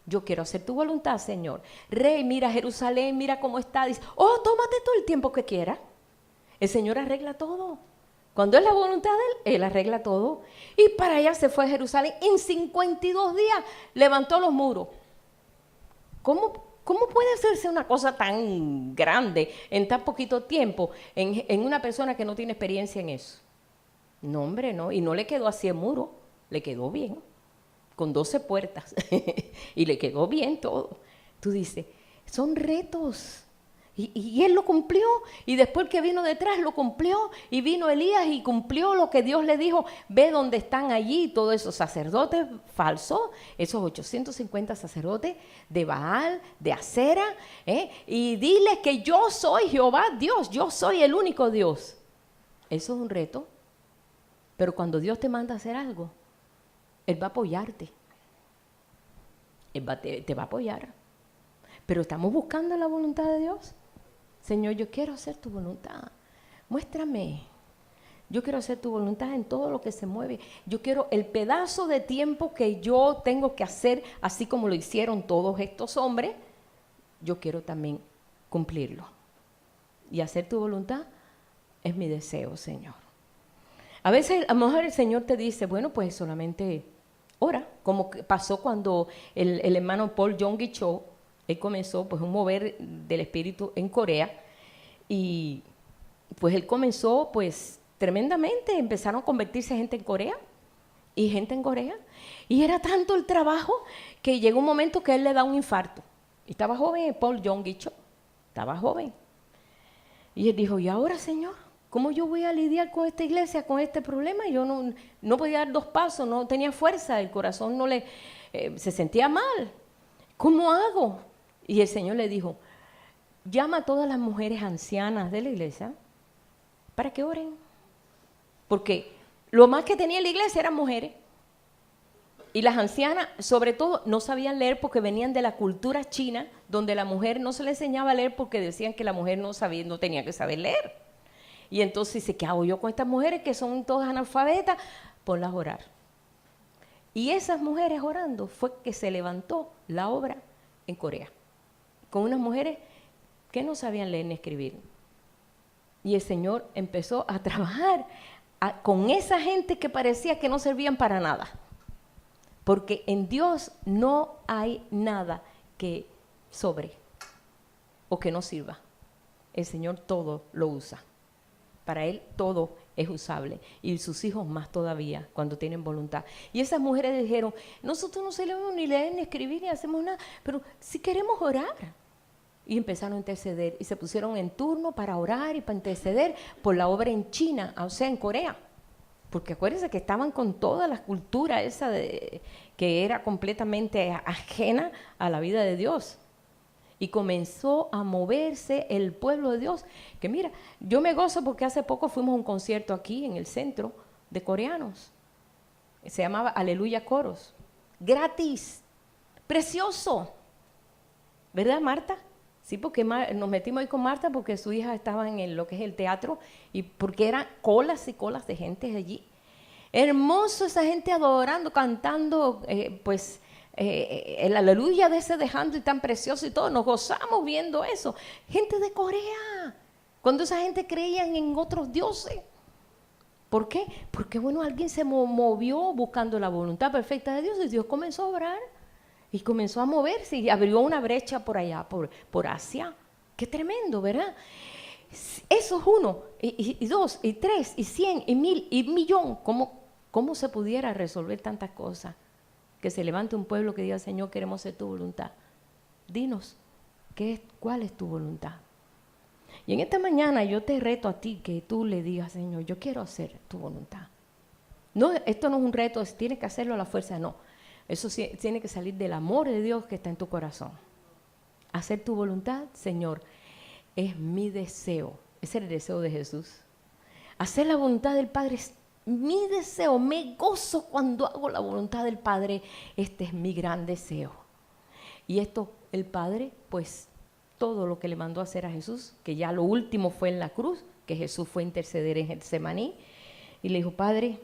Yo quiero hacer tu voluntad, Señor. Rey, mira Jerusalén, mira cómo está. Dice, tómate todo el tiempo que quieras. El Señor arregla todo. Cuando es la voluntad de Él arregla todo. Y para allá se fue a Jerusalén. En 52 días levantó los muros. ¿Cómo puede hacerse una cosa tan grande en tan poquito tiempo en una persona que no tiene experiencia en eso? No, hombre, no. Y no le quedó así el muro, le quedó bien, con 12 puertas. Y le quedó bien todo. Tú dices, son retos. Y él lo cumplió. Y después que vino detrás lo cumplió. Y vino Elías y cumplió lo que Dios le dijo. Ve dónde están allí todos esos sacerdotes falsos, esos 850 sacerdotes de Baal, de Acera. Y diles que yo soy Jehová Dios, yo soy el único Dios. Eso es un reto. Pero cuando Dios te manda a hacer algo, Él va a apoyarte. Él te va a apoyar. pero estamos buscando la voluntad de Dios. Señor, yo quiero hacer tu voluntad. Muéstrame. Yo quiero hacer tu voluntad en todo lo que se mueve. Yo quiero el pedazo de tiempo que yo tengo que hacer, así como lo hicieron todos estos hombres, yo quiero también cumplirlo. Y hacer tu voluntad es mi deseo, Señor. A veces, a lo mejor el Señor te dice, bueno, pues solamente ora, como pasó cuando el hermano Paul Yonggi Cho, él comenzó pues un mover del espíritu en Corea, y pues él comenzó pues tremendamente, empezaron a convertirse gente en Corea, y era tanto el trabajo que llegó un momento que él le da un infarto. Y estaba joven, Paul Yonggi Cho, estaba joven. Y él dijo, ¿y ahora, Señor? ¿Cómo yo voy a lidiar con esta iglesia, con este problema? Yo no podía dar 2 pasos, no tenía fuerza, el corazón se sentía mal. ¿Cómo hago? Y el Señor le dijo, llama a todas las mujeres ancianas de la iglesia para que oren. Porque lo más que tenía la iglesia eran mujeres. Y las ancianas, sobre todo, no sabían leer porque venían de la cultura china, donde la mujer no se le enseñaba a leer porque decían que la mujer no tenía que saber leer. Y entonces dice, ¿qué hago yo con estas mujeres que son todas analfabetas? Ponlas a orar. Y esas mujeres orando fue que se levantó la obra en Corea, con unas mujeres que no sabían leer ni escribir. Y el Señor empezó a trabajar con esa gente que parecía que no servían para nada. Porque en Dios no hay nada que sobre o que no sirva. El Señor todo lo usa. Para Él todo es usable. Y sus hijos más todavía, cuando tienen voluntad. Y esas mujeres dijeron, nosotros no sabemos ni leer, ni escribir, ni hacemos nada, pero si queremos orar. Y empezaron a interceder. Y se pusieron en turno para orar y para interceder por la obra en China, o sea, en Corea. Porque acuérdense que estaban con toda la cultura esa que era completamente ajena a la vida de Dios. Y comenzó a moverse el pueblo de Dios. Que mira, yo me gozo porque hace poco fuimos a un concierto aquí en el centro de coreanos. Se llamaba Aleluya Coros. Gratis. Precioso. ¿Verdad, Marta? Sí, porque nos metimos ahí con Marta porque su hija estaba en lo que es el teatro y porque eran colas y colas de gente allí. Hermoso esa gente adorando, cantando, el aleluya de ese dejando y tan precioso y todo. Nos gozamos viendo eso. Gente de Corea, cuando esa gente creía en otros dioses. ¿Por qué? Porque bueno, alguien se movió buscando la voluntad perfecta de Dios y Dios comenzó a obrar. Y comenzó a moverse y abrió una brecha por allá, por Asia. Qué tremendo, ¿verdad? Eso es 1, y 2, y 3, y 100, y 1000, y 1.000.000. ¿Cómo se pudiera resolver tantas cosas? Que se levante un pueblo que diga, Señor, queremos hacer tu voluntad. Dinos, ¿cuál es tu voluntad? Y en esta mañana yo te reto a ti que tú le digas, Señor, yo quiero hacer tu voluntad. No, esto no es un reto, tienes que hacerlo a la fuerza, no. Eso sí, tiene que salir del amor de Dios que está en tu corazón. Hacer tu voluntad, Señor, es mi deseo. Ese es el deseo de Jesús. Hacer la voluntad del Padre es mi deseo. Me gozo cuando hago la voluntad del Padre. Este es mi gran deseo. Y esto, el Padre, pues, todo lo que le mandó a hacer a Jesús, que ya lo último fue en la cruz, que Jesús fue a interceder en Getsemaní, y le dijo, Padre,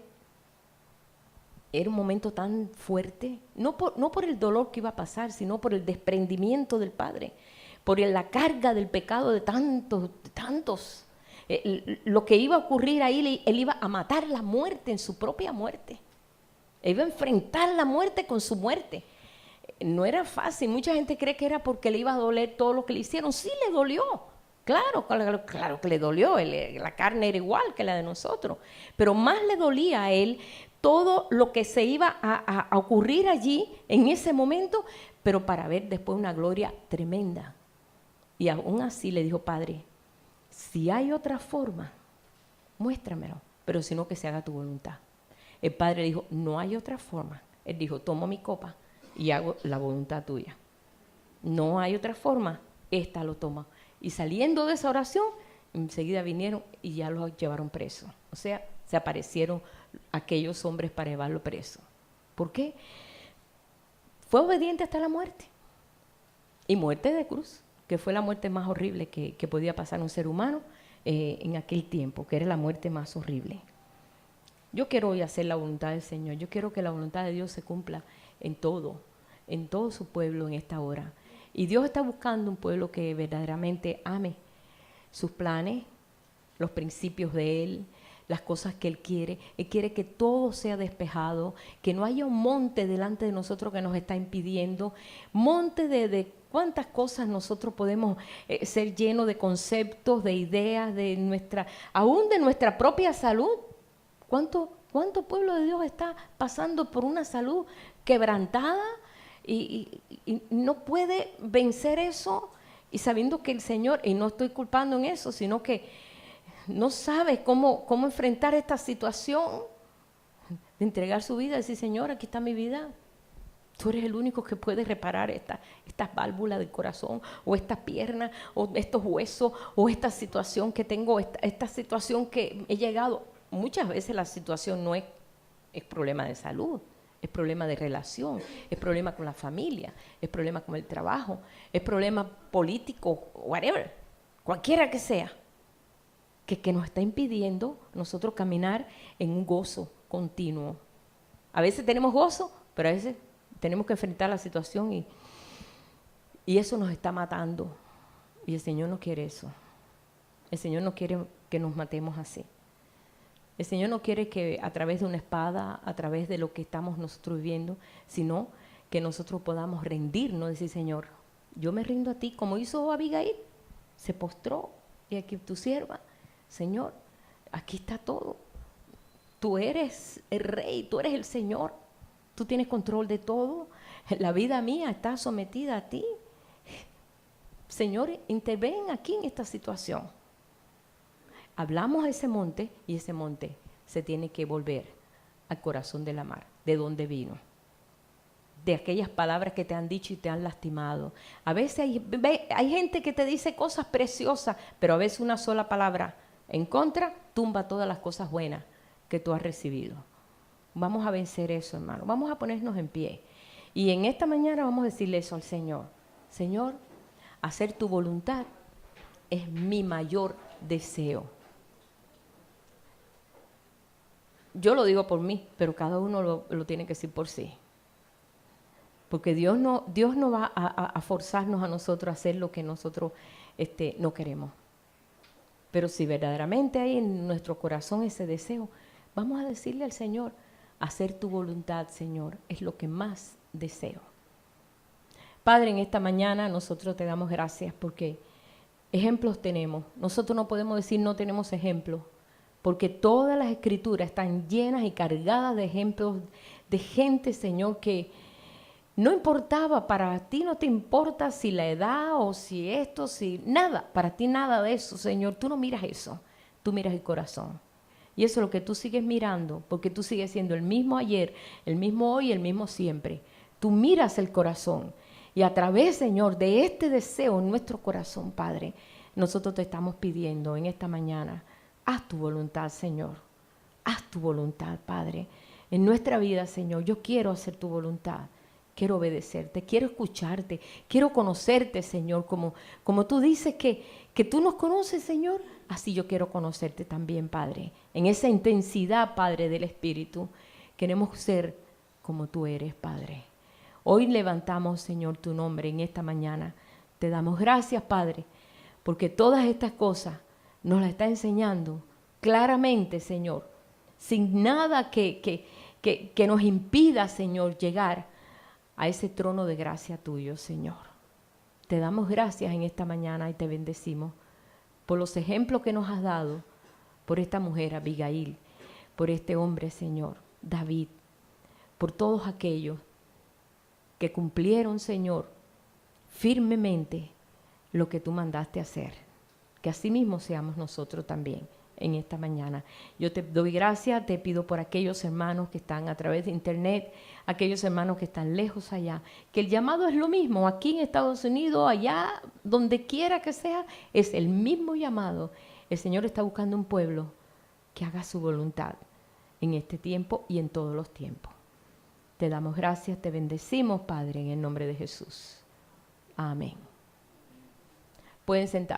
era un momento tan fuerte, no por el dolor que iba a pasar, sino por el desprendimiento del Padre, por la carga del pecado de tantos. Lo que iba a ocurrir ahí, él iba a matar la muerte en su propia muerte. Él iba a enfrentar la muerte con su muerte. No era fácil, mucha gente cree que era porque le iba a doler todo lo que le hicieron. Sí le dolió, claro que le dolió, la carne era igual que la de nosotros, pero más le dolía a él todo lo que se iba a ocurrir allí en ese momento, pero para ver después una gloria tremenda. Y aún así le dijo, Padre, si hay otra forma, muéstramelo, pero si no, que se haga tu voluntad. El Padre dijo, no hay otra forma. Él dijo, tomo mi copa y hago la voluntad tuya. No hay otra forma, esta lo toma. Y saliendo de esa oración, enseguida vinieron y ya los llevaron preso. O sea, se aparecieron aquellos hombres para llevarlo preso. ¿Por qué? Fue obediente hasta la muerte. y muerte de cruz, que fue la muerte más horrible que podía pasar un ser humano en aquel tiempo, que era la muerte más horrible. Yo quiero hoy hacer la voluntad del Señor. Yo quiero que la voluntad de Dios se cumpla en todo su pueblo en esta hora. Y Dios está buscando un pueblo que verdaderamente ame sus planes, los principios de Él, las cosas que Él quiere. Él quiere que todo sea despejado, que no haya un monte delante de nosotros que nos está impidiendo, monte de cuántas cosas nosotros podemos ser llenos de conceptos, de ideas, aún de nuestra propia salud. ¿Cuánto pueblo de Dios está pasando por una salud quebrantada y no puede vencer eso? Y sabiendo que el Señor, y no estoy culpando en eso, sino que no sabe cómo enfrentar esta situación, de entregar su vida, decir, Señor, aquí está mi vida. Tú eres el único que puede reparar estas válvulas del corazón, o esta pierna, o estos huesos, o esta situación que tengo, esta situación que he llegado. Muchas veces la situación no es problema de salud, es problema de relación, es problema con la familia, es problema con el trabajo, es problema político, whatever, cualquiera que sea, que nos está impidiendo nosotros caminar en un gozo continuo. A veces tenemos gozo, pero a veces tenemos que enfrentar la situación y eso nos está matando. Y el Señor no quiere eso. El Señor no quiere que nos matemos así. El Señor no quiere que a través de una espada, a través de lo que estamos nosotros viviendo, sino que nosotros podamos rendirnos, decir, Señor, yo me rindo a ti, como hizo Abigail, se postró, y aquí tu sierva, Señor, aquí está todo. Tú eres el rey, tú eres el Señor, tú tienes control de todo, la vida mía está sometida a ti. Señor, interven aquí en esta situación. Hablamos a ese monte y ese monte se tiene que volver al corazón de la mar, de donde vino. De aquellas palabras que te han dicho y te han lastimado. A veces hay gente que te dice cosas preciosas, pero a veces una sola palabra en contra tumba todas las cosas buenas que tú has recibido. Vamos a vencer eso, hermano. Vamos a ponernos en pie. Y en esta mañana vamos a decirle eso al Señor. Señor, hacer tu voluntad es mi mayor deseo. Yo lo digo por mí, pero cada uno lo tiene que decir por sí. Porque Dios no va a forzarnos a nosotros a hacer lo que nosotros no queremos. Pero si verdaderamente hay en nuestro corazón ese deseo, vamos a decirle al Señor, hacer tu voluntad, Señor, es lo que más deseo. Padre, en esta mañana nosotros te damos gracias porque ejemplos tenemos. Nosotros no podemos decir no tenemos ejemplos, porque todas las escrituras están llenas y cargadas de ejemplos de gente, Señor, que no importaba, para ti no te importa si la edad o si esto, si nada, para ti nada de eso, Señor, tú no miras eso, tú miras el corazón. Y eso es lo que tú sigues mirando, porque tú sigues siendo el mismo ayer, el mismo hoy, el mismo siempre. Tú miras el corazón y a través, Señor, de este deseo en nuestro corazón, Padre, nosotros te estamos pidiendo en esta mañana, haz tu voluntad, Señor. Haz tu voluntad, Padre. En nuestra vida, Señor, yo quiero hacer tu voluntad. Quiero obedecerte, quiero escucharte, quiero conocerte, Señor. Como tú dices que tú nos conoces, Señor, así yo quiero conocerte también, Padre. En esa intensidad, Padre, del Espíritu, queremos ser como tú eres, Padre. Hoy levantamos, Señor, tu nombre en esta mañana. Te damos gracias, Padre, porque todas estas cosas nos la está enseñando claramente, Señor, sin nada que nos impida, Señor, llegar a ese trono de gracia tuyo, Señor. Te damos gracias en esta mañana y te bendecimos por los ejemplos que nos has dado, por esta mujer, Abigail, por este hombre, Señor, David, por todos aquellos que cumplieron, Señor, firmemente lo que tú mandaste hacer. Que así mismo seamos nosotros también en esta mañana. Yo te doy gracias, te pido por aquellos hermanos que están a través de internet, aquellos hermanos que están lejos allá, que el llamado es lo mismo, aquí en Estados Unidos, allá, donde quiera que sea, es el mismo llamado. El Señor está buscando un pueblo que haga su voluntad en este tiempo y en todos los tiempos. Te damos gracias, te bendecimos, Padre, en el nombre de Jesús. Amén. Pueden sentar.